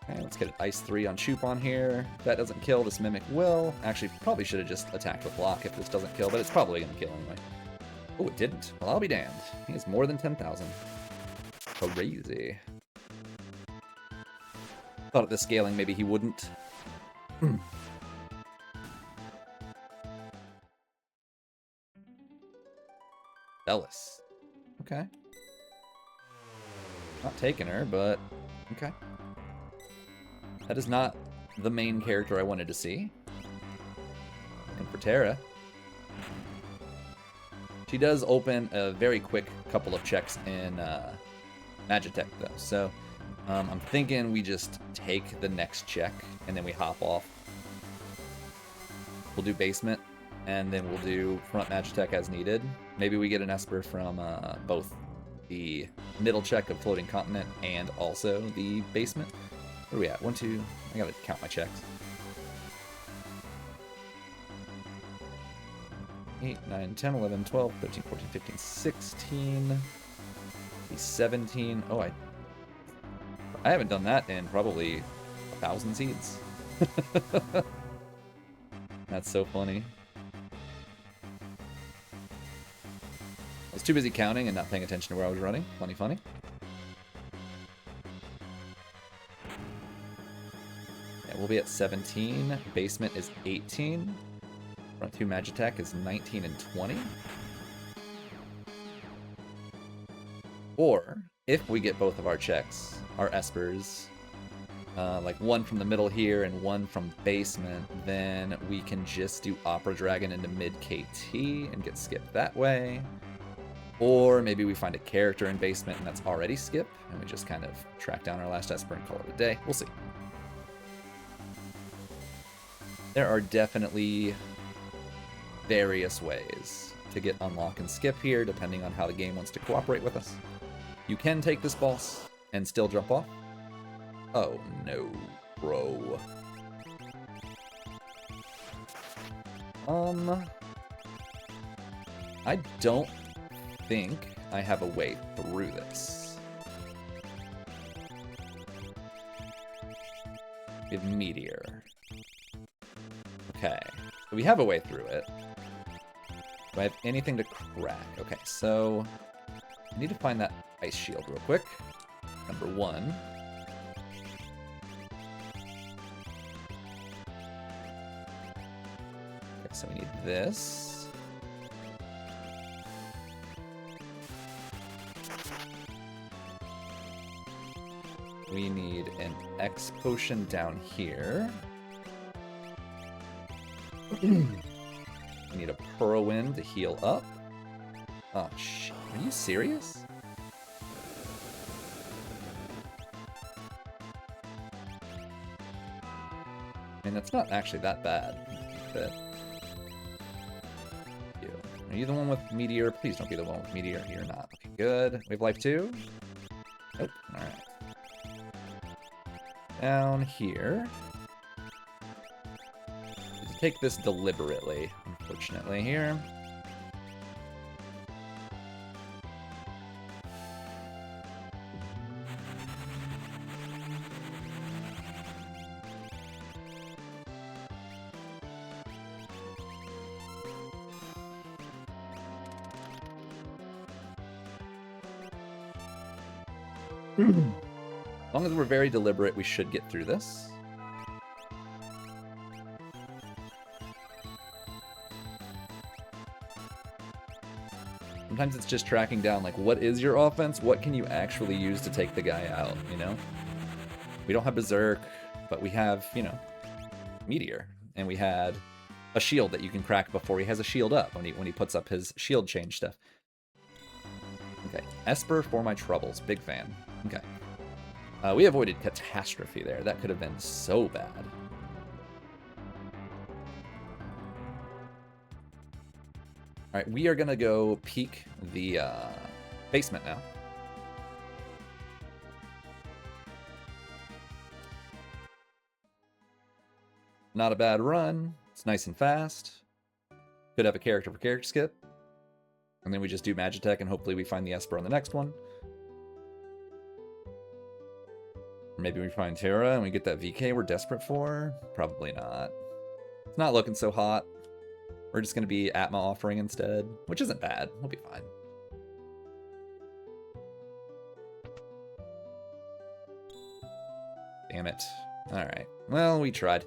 Okay, let's get an Ice 3 on Choupon here. If that doesn't kill, this Mimic will. Actually, probably should have just attacked with block if this doesn't kill, but it's probably going to kill anyway. Oh, it didn't. Well, I'll be damned. He has more than 10,000. Crazy. Thought at this scaling maybe he wouldn't. Bellis. Okay. Not taking her, but okay. That is not the main character I wanted to see. And for Terra, she does open a very quick couple of checks in Magitech, though. So I'm thinking we just take the next check and then we hop off. We'll do basement and then we'll do front Magitech as needed. Maybe we get an Esper from both. the middle check of Floating Continent and also the basement. Where are we at? 1, 2, I gotta count my checks. 8, 9, 10, 11, 12, 13, 14, 15, 16, 17. Oh, I haven't done that in probably 1,000 seeds. That's so funny. I was too busy counting and not paying attention to where I was running. Funny, funny. Yeah, we'll be at 17. Basement is 18. Front 2 Magitech is 19 and 20. Or, if we get both of our checks, our espers, like one from the middle here and one from basement, then we can just do Opera Dragon into mid KT and get skipped that way. Or maybe we find a character in basement and that's already skipped, and we just kind of track down our last esper and call it a day. We'll see. There are definitely various ways to get unlock and skip here, depending on how the game wants to cooperate with us. You can take this boss and still jump off. Oh no, bro. I don't think I have a way through this. We have Meteor. Okay, so we have a way through it. Do I have anything to crack? Okay, so I need to find that ice shield real quick. Number 1. Okay, so we need this. We need an X potion down here. We need a Whirlwind to heal up. Oh, shit. Are you serious? I mean, that's not actually that bad. But... Are you the one with Meteor? Please don't be the one with Meteor. You're not. Okay, good. We have life 2? Nope. Alright. Down here. Take this deliberately, unfortunately, here. As long as we're very deliberate, we should get through this. Sometimes it's just tracking down, like, what is your offense? What can you actually use to take the guy out, you know? We don't have Berserk, but we have, you know, Meteor. And we had a shield that you can crack before he has a shield up, when he puts up his shield change stuff. Okay, Esper for my troubles. Big fan. Okay. We avoided Catastrophe there. That could have been so bad. Alright, we are going to go peek the basement now. Not a bad run. It's nice and fast. Could have a character for character skip. And then we just do Magitech and hopefully we find the Esper on the next one. Or maybe we find Terra and we get that VK we're desperate for. Probably not. It's not looking so hot. We're just going to be Atma offering instead, which isn't bad. We'll be fine. Damn it. Alright. Well, we tried.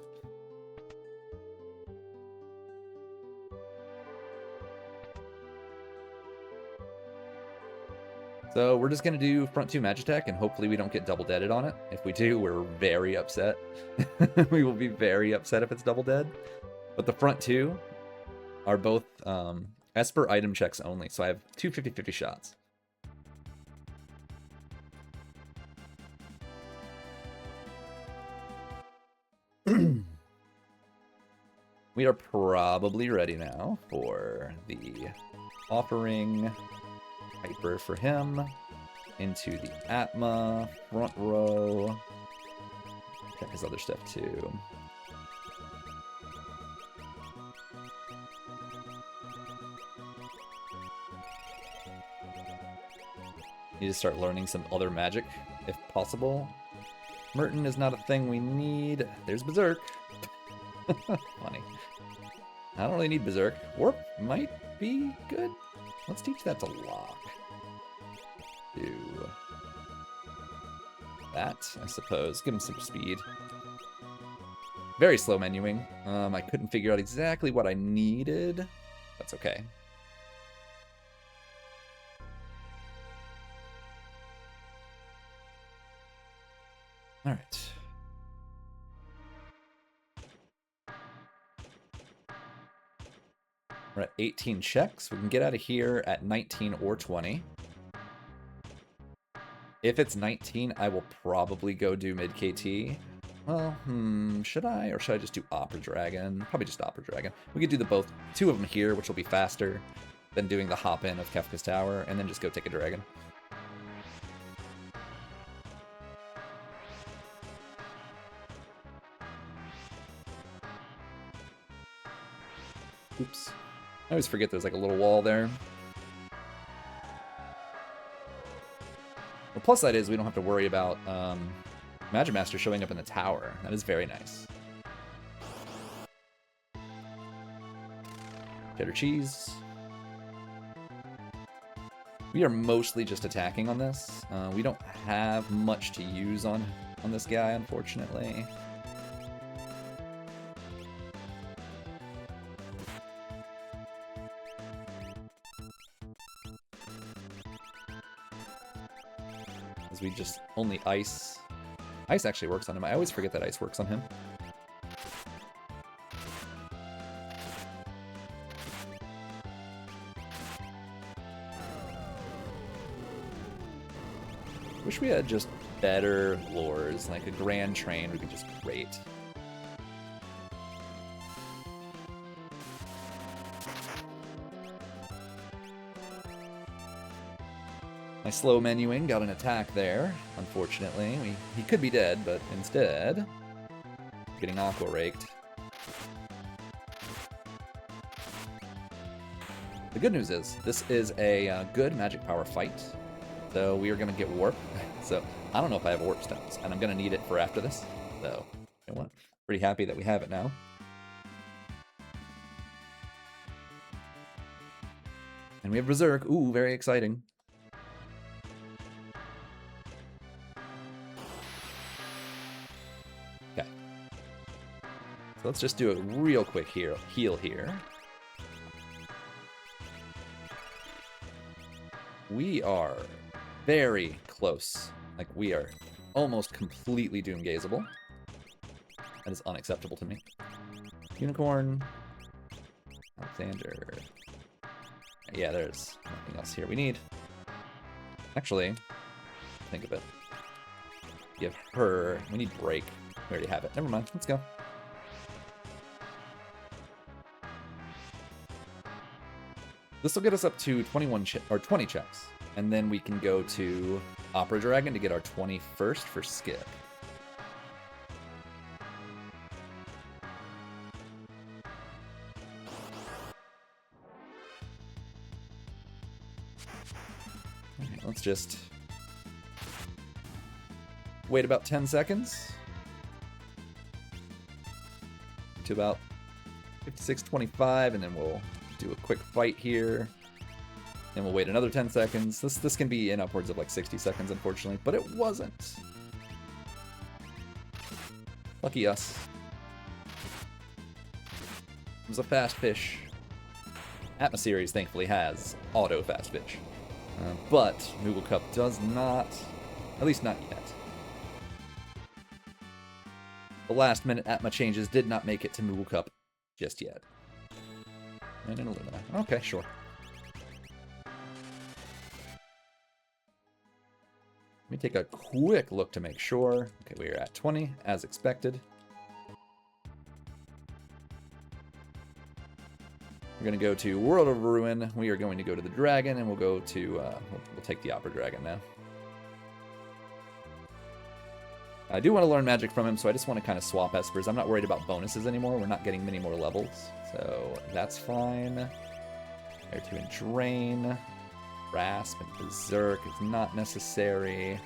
So we're just going to do front 2 Magitech, and hopefully we don't get double deaded on it. If we do, we're very upset. We will be very upset if it's double dead. But the front 2 are both Esper item checks only, so I have two 50-50 shots. We are probably ready now for the offering. Hyper for him. into the Atma, front row. Check his other stuff too. Need to start learning some other magic, if possible. Merton is not a thing we need. There's Berserk. Funny. I don't really need Berserk. Warp might be good. Let's teach that to Lock. Do that, I suppose. Give him some speed. Very slow menuing. I couldn't figure out exactly what I needed. That's okay. All right. We're at 18 checks. We can get out of here at 19 or 20. If it's 19, I will probably go do mid KT. Well, should I? Or should I just do Opera Dragon? Probably just Opera Dragon. We could do the two of them here, which will be faster than doing the hop-in of Kefka's Tower, and then just go take a dragon. Oops. I always forget there's like a little wall there. The plus side is we don't have to worry about Magic Master showing up in the tower. That is very nice. Cheddar cheese. We are mostly just attacking on this. We don't have much to use on this guy, unfortunately. As we just only ice. Ice actually works on him. I always forget that ice works on him. Wish we had just better lures, like a Grand Train would be just great. My slow menuing got an attack there, unfortunately. He could be dead, but instead, getting Aqua Raked. The good news is, this is a good magic power fight, so we are going to get Warp. So I don't know if I have Warp Stones, and I'm going to need it for after this. So, you know what? Pretty happy that we have it now. And we have Berserk. Ooh, very exciting. Okay. So let's just do a real quick heal here. We are very close. Like, we are almost completely doom-gazeable. That is unacceptable to me. Unicorn. Alexander. Yeah, there's nothing else here we need. Actually, think of it. Give her... We need break. We already have it. Never mind. Let's go. This will get us up to 20 checks. And then we can go to Opera Dragon to get our 21st for skip. Okay, let's just wait about 10 seconds to about 56:25, and then we'll do a quick fight here. And we'll wait another 10 seconds. This can be in upwards of like 60 seconds, unfortunately, but it wasn't. Lucky us. It was a fast fish. Atma series thankfully has auto fast fish. But Moogle Cup does not, at least not yet. The last minute Atma changes did not make it to Moogle Cup just yet. And an Illumina. Okay, sure. Let me take a quick look to make sure. Okay, we are at 20, as expected. We're going to go to World of Ruin. We are going to go to the Dragon, and we'll go to... we'll take the Opera Dragon now. I do want to learn magic from him, so I just want to kind of swap espers. I'm not worried about bonuses anymore. We're not getting many more levels, so that's fine. Air 2 and Drain. Grasp and Berserk is not necessary.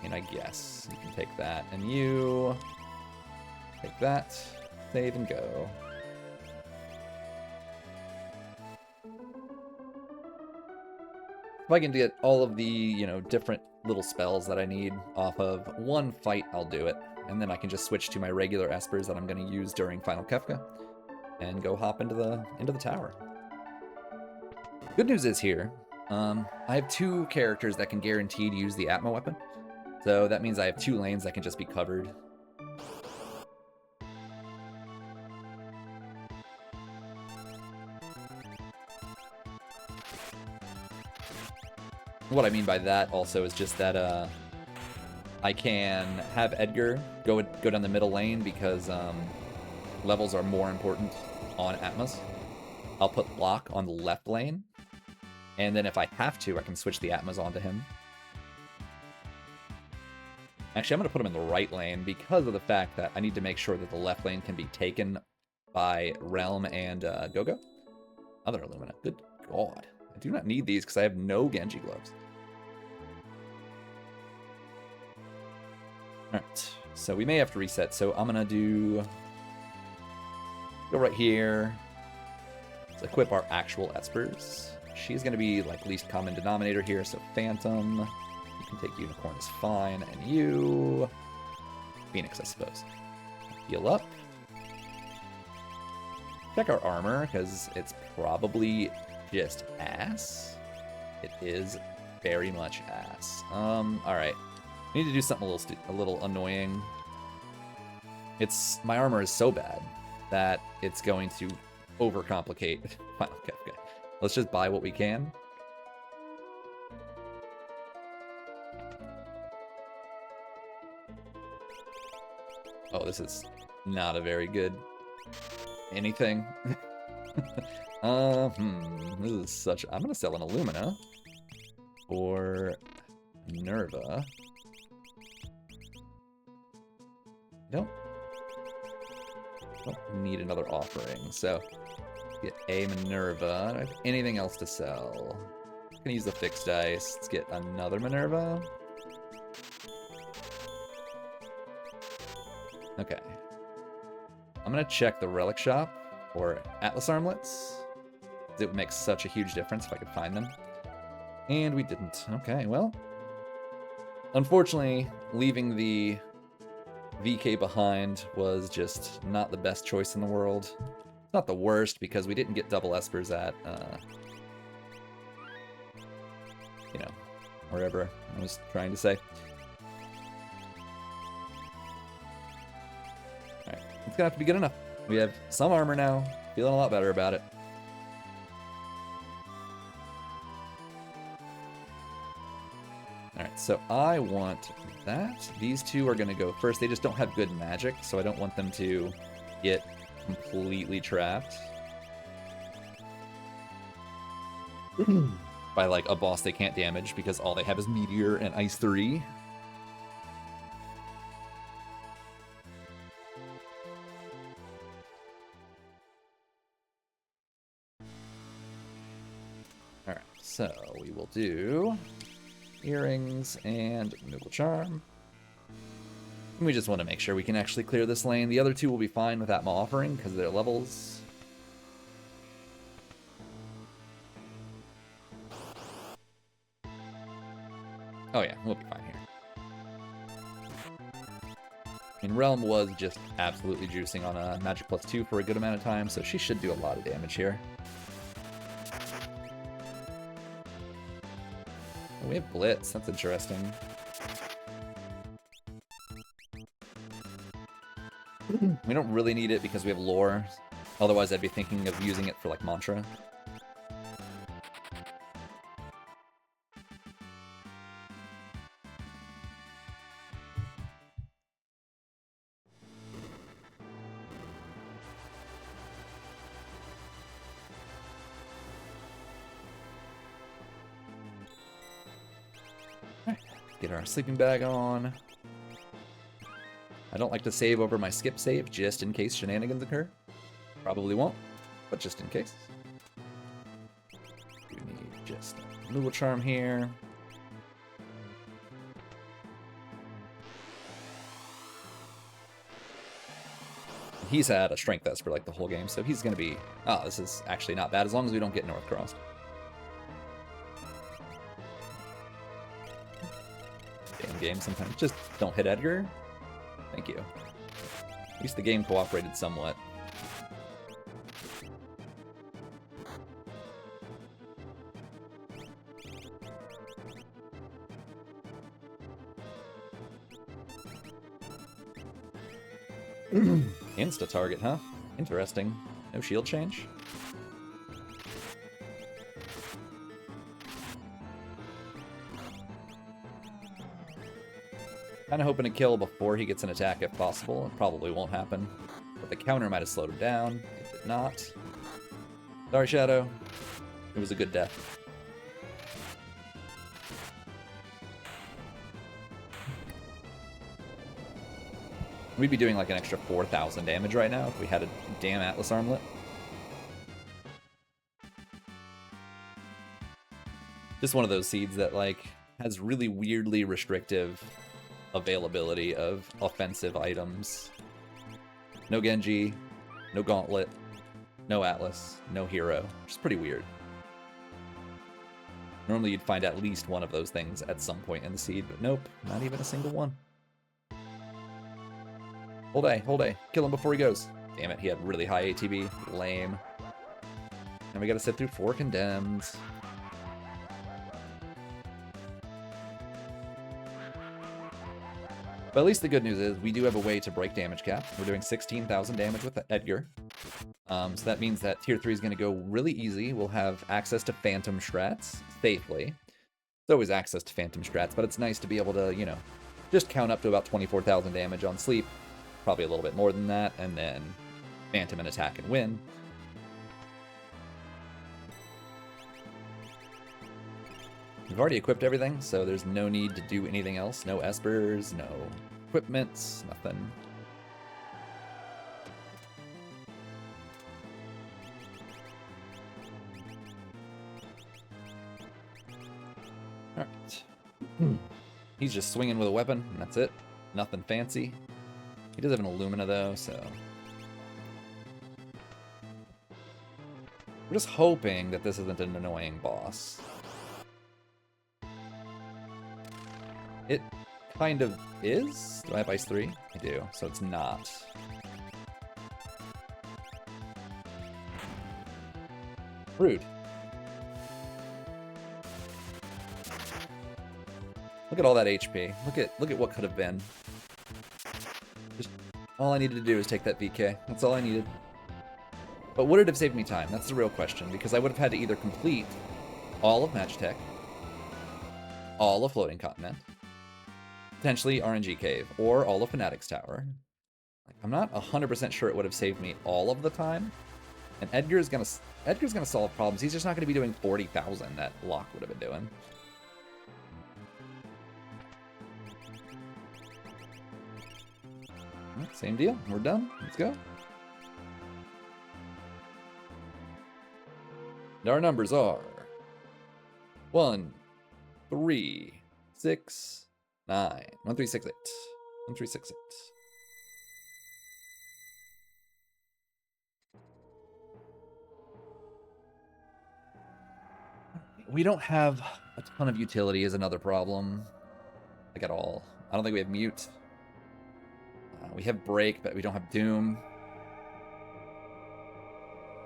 And I guess you can take that. And you take that. Save and go. If I can get all of the, you know, different little spells that I need off of one fight, I'll do it. And then I can just switch to my regular espers that I'm going to use during Final Kefka and go hop into the tower. Good news is here, I have 2 characters that can guarantee to use the Atma weapon. So that means I have 2 lanes that can just be covered. What I mean by that also is just that I can have Edgar go down the middle lane because levels are more important on Atmas. I'll put Block on the left lane, and then if I have to, I can switch the Atmas onto him. Actually, I'm going to put him in the right lane because of the fact that I need to make sure that the left lane can be taken by Realm and Gogo. Other Illumina. Good God. I do not need these because I have no Genji gloves. Alright, so we may have to reset. So I'm going to go right here. Let's equip our actual espers. She's going to be like least common denominator here, so Phantom. You can take Unicorn is fine, and you... Phoenix, I suppose. Heal up. Check our armor, because it's probably just ass. It is very much ass. Alright. I need to do something a little annoying. My armor is so bad that it's going to overcomplicate Final Kefka. Let's just buy what we can. Oh, this is not a very good anything. This is such... I'm gonna sell an Illumina for Minerva. Don't need another offering, so get a Minerva. I don't have anything else to sell. I'm gonna use the fixed dice. Let's get another Minerva. Okay. I'm gonna check the relic shop for Atlas armlets. It would make such a huge difference if I could find them. And we didn't. Okay, well. Unfortunately, leaving the VK behind was just not the best choice in the world. It's not the worst because we didn't get double espers at, you know, wherever I was trying to say. Alright, it's gonna have to be good enough. We have some armor now, feeling a lot better about it. Alright, so I want that. These two are going to go first. They just don't have good magic, so I don't want them to get completely trapped by, like, a boss they can't damage because all they have is Meteor and Ice 3. Alright, so we will do Earrings and Moogle Charm. We just want to make sure we can actually clear this lane. The other two will be fine with Atma offering because of their levels. Oh yeah, we'll be fine here. I mean, Realm was just absolutely juicing on a Magic +2 for a good amount of time, so she should do a lot of damage here. We have Blitz, that's interesting. We don't really need it because we have Lore. Otherwise, I'd be thinking of using it for, like, Mantra. Get our sleeping bag on. I don't like to save over my skip save just in case shenanigans occur. Probably won't, but just in case. We need just a Moogle Charm here. He's had a Strength S for like the whole game, so he's going to be... Oh, this is actually not bad as long as we don't get North Crossed. Game sometimes. Just don't hit Edgar. Thank you. At least the game cooperated somewhat. Insta-target, huh? Interesting. No shield change? Kind of hoping to kill before he gets an attack if possible. It probably won't happen. But the counter might have slowed him down. It did not. Sorry, Shadow. It was a good death. We'd be doing like an extra 4,000 damage right now if we had a damn Atlas Armlet. Just one of those seeds that like has really weirdly restrictive availability of offensive items. No Genji, no Gauntlet, no Atlas, no Hero, which is pretty weird. Normally you'd find at least one of those things at some point in the seed, but nope, not even a single one. Hold A, kill him before he goes. Damn it, he had really high ATB, lame. And we gotta sit through 4 condemns. But at least the good news is we do have a way to break damage cap. We're doing 16,000 damage with Edgar. So that means that tier 3 is going to go really easy. We'll have access to Phantom strats safely. There's always access to Phantom strats, but it's nice to be able to, you know, just count up to about 24,000 damage on sleep. Probably a little bit more than that, and then Phantom and attack and win. We've already equipped everything, so there's no need to do anything else. No espers, no equipments, nothing. Alright. He's just swinging with a weapon, and that's it. Nothing fancy. He does have an Illumina, though, so... We're just hoping that this isn't an annoying boss. It kind of is. Do I have Ice 3? I do, so it's not. Rude. Look at all that HP. Look at what could have been. Just all I needed to do is take that VK. That's all I needed. But would it have saved me time? That's the real question, because I would have had to either complete all of Magitech, all of Floating Continent, potentially RNG Cave, or all of Fanatic's Tower. I'm not 100% sure it would have saved me all of the time. And Edgar's gonna solve problems. He's just not gonna be doing 40,000 that Locke would have been doing. Right, same deal. We're done. Let's go. And our numbers are 1, 3, 6, 9, 1, 3, 6, 8. 1, 3, 6, 8. We don't have a ton of utility is another problem. Like at all. I don't think we have Mute. We have Break, but we don't have Doom.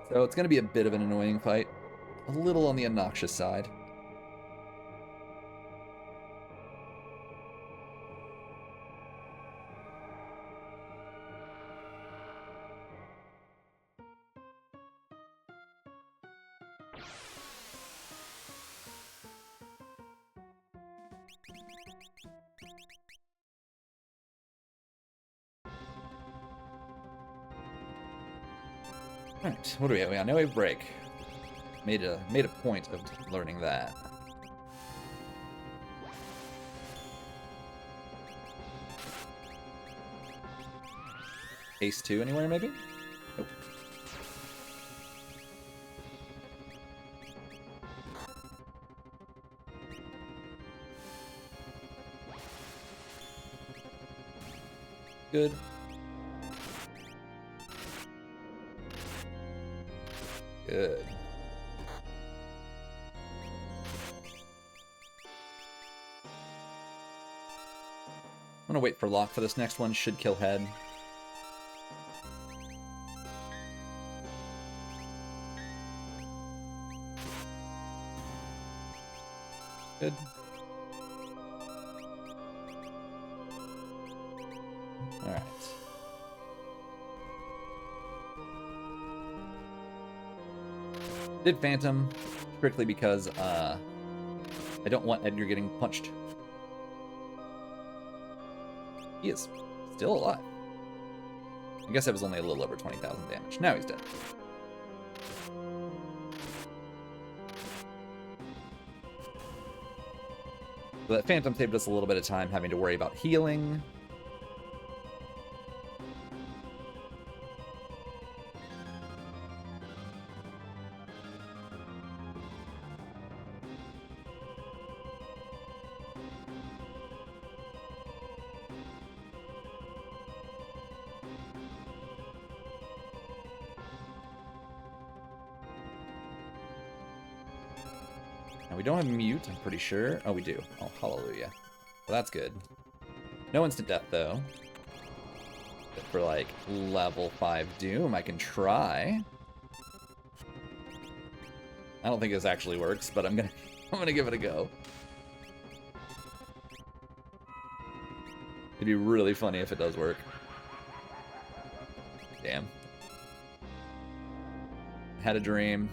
So it's going to be a bit of an annoying fight. A little on the obnoxious side. Alright, what do we have? Now we have Break. Made a point of learning that. Ace 2 anywhere, maybe? Nope. Good. Good. I'm gonna wait for lock for this next one. Should kill head. Good. All right. Did Phantom strictly because I don't want Edgar getting punched. He is still alive. I guess it was only a little over 20,000 damage. Now he's dead. So that Phantom saved us a little bit of time having to worry about healing. Now we don't have mute, I'm pretty sure. Oh, we do. Oh, hallelujah. Well, that's good. No instant death, though. But for, like, level 5 Doom, I can try. I don't think this actually works, but I'm gonna give it a go. It'd be really funny if it does work. Damn. Had a dream.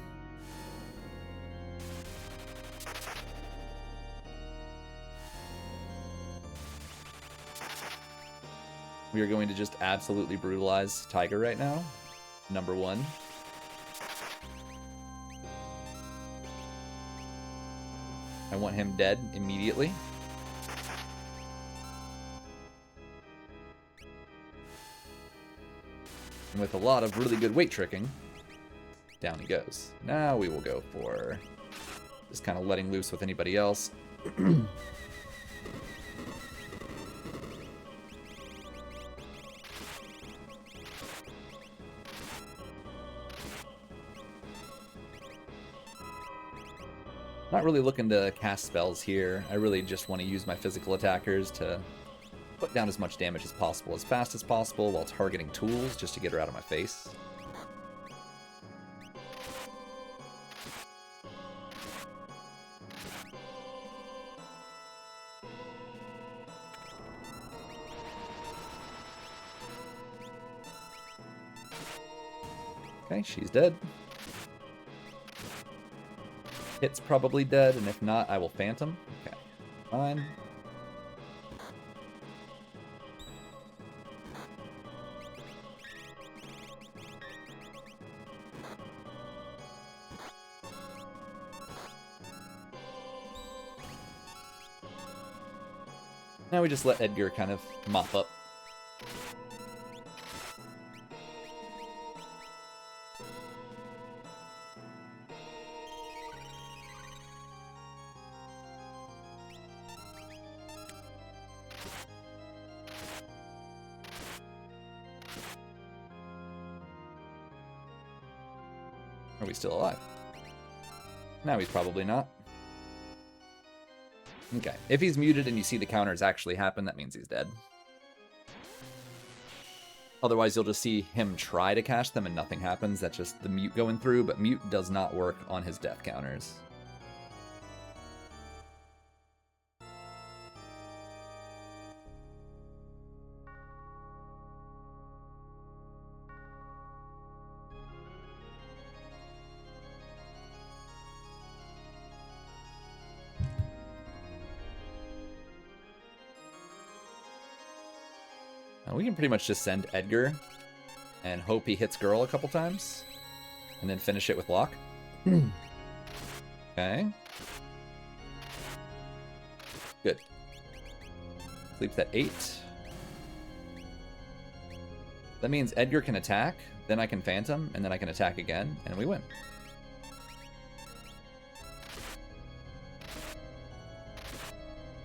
We are going to just absolutely brutalize Tiger right now. Number 1. I want him dead immediately. And with a lot of really good weight tricking, down he goes. Now we will go for just kind of letting loose with anybody else. Not really looking to cast spells here. I really just want to use my physical attackers to put down as much damage as possible, as fast as possible, while targeting tools just to get her out of my face. Okay, she's dead. Hit's probably dead, and if not, I will Phantom. Okay, fine. Now we just let Edgar kind of mop up. Are we still alive? Now he's probably not. Okay, if he's muted and you see the counters actually happen, that means he's dead. Otherwise, you'll just see him try to cash them and nothing happens. That's just the mute going through, but mute does not work on his death counters. We can pretty much just send Edgar and hope he hits girl a couple times and then finish it with lock. Okay. Good. Sleeps at 8. That means Edgar can attack, then I can Phantom, and then I can attack again, and we win.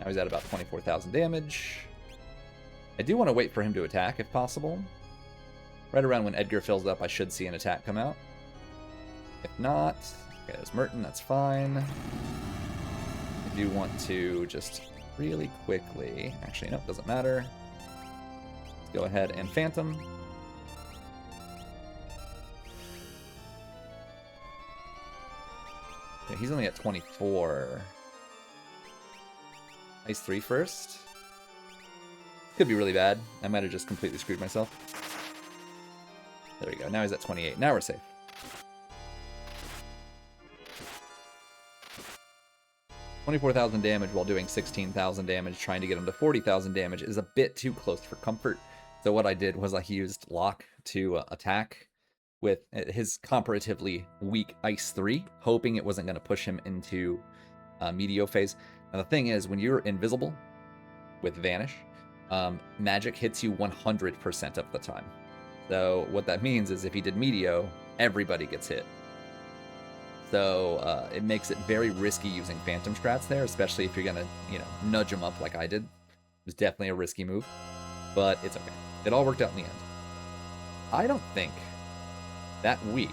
Now he's at about 24,000 damage. I do want to wait for him to attack, if possible. Right around when Edgar fills up, I should see an attack come out. If not, okay, there's Merton, that's fine. I do want to just really quickly... Actually, no, doesn't matter. Let's go ahead and Phantom. Okay, he's only at 24. Ice 3 first. Could be really bad. I might have just completely screwed myself. There we go. Now he's at 28. Now we're safe. $24,000 damage while doing 16,000 damage. Trying to get him to 40,000 damage is a bit too close for comfort. So what I did was I used Lock to attack with his comparatively weak Ice 3, hoping it wasn't going to push him into Meteor phase. Now the thing is, when you're invisible with Vanish, magic hits you 100% of the time. So what that means is if he did Meteor, everybody gets hit. So it makes it very risky using Phantom strats there, especially if you're going to, nudge him up like I did. It was definitely a risky move, but it's okay. It all worked out in the end. I don't think that we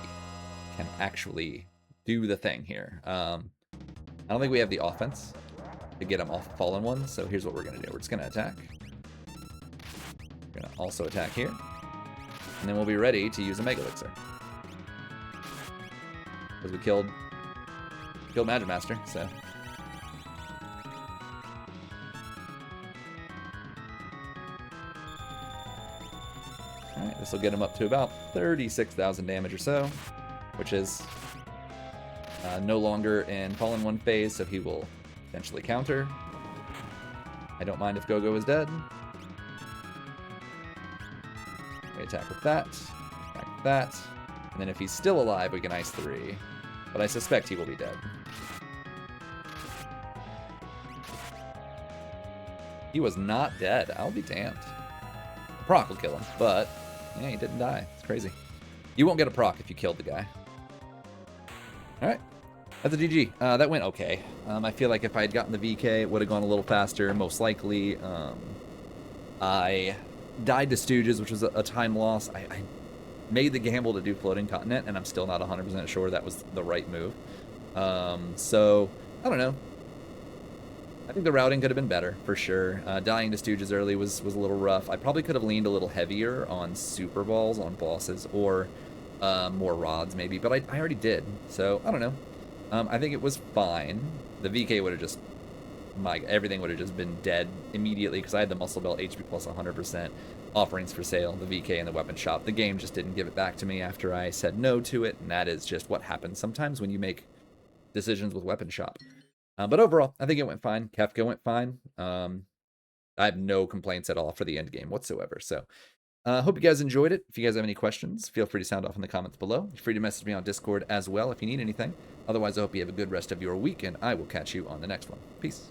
can actually do the thing here. I don't think we have the offense to get him off Fallen One, so here's what we're going to do. We're just going to attack. We're going to also attack here. And then we'll be ready to use a Mega Elixir. Because we killed Magic Master, so... Alright, this will get him up to about 36,000 damage or so, which is no longer in Fallen One phase, so he will potentially counter. I don't mind if Gogo is dead. We attack with that, attack with that, and then if he's still alive, we can Ice 3, but I suspect he will be dead. He was not dead. I'll be damned. The proc will kill him, but yeah, he didn't die. It's crazy. You won't get a proc if you killed the guy. Alright. That's a GG. That went okay. I feel like if I had gotten the VK, it would have gone a little faster, most likely. I died to Stooges, which was a time loss. I made the gamble to do Floating Continent, and I'm still not 100% sure that was the right move. So, I don't know. I think the routing could have been better, for sure. Dying to Stooges early was a little rough. I probably could have leaned a little heavier on Super Balls on bosses, or more rods, maybe, but I already did. So, I don't know. I think it was fine. The VK would have just... everything would have just been dead immediately, because I had the Muscle Belt HP plus 100%, offerings for sale, the VK in the weapon shop. The game just didn't give it back to me after I said no to it, and that is just what happens sometimes when you make decisions with weapon shop. But overall, I think it went fine. Kefka went fine. I have no complaints at all for the end game whatsoever. So, hope you guys enjoyed it. If you guys have any questions, feel free to sound off in the comments below. You're free to message me on Discord as well if you need anything. Otherwise, I hope you have a good rest of your week, and I will catch you on the next one. Peace.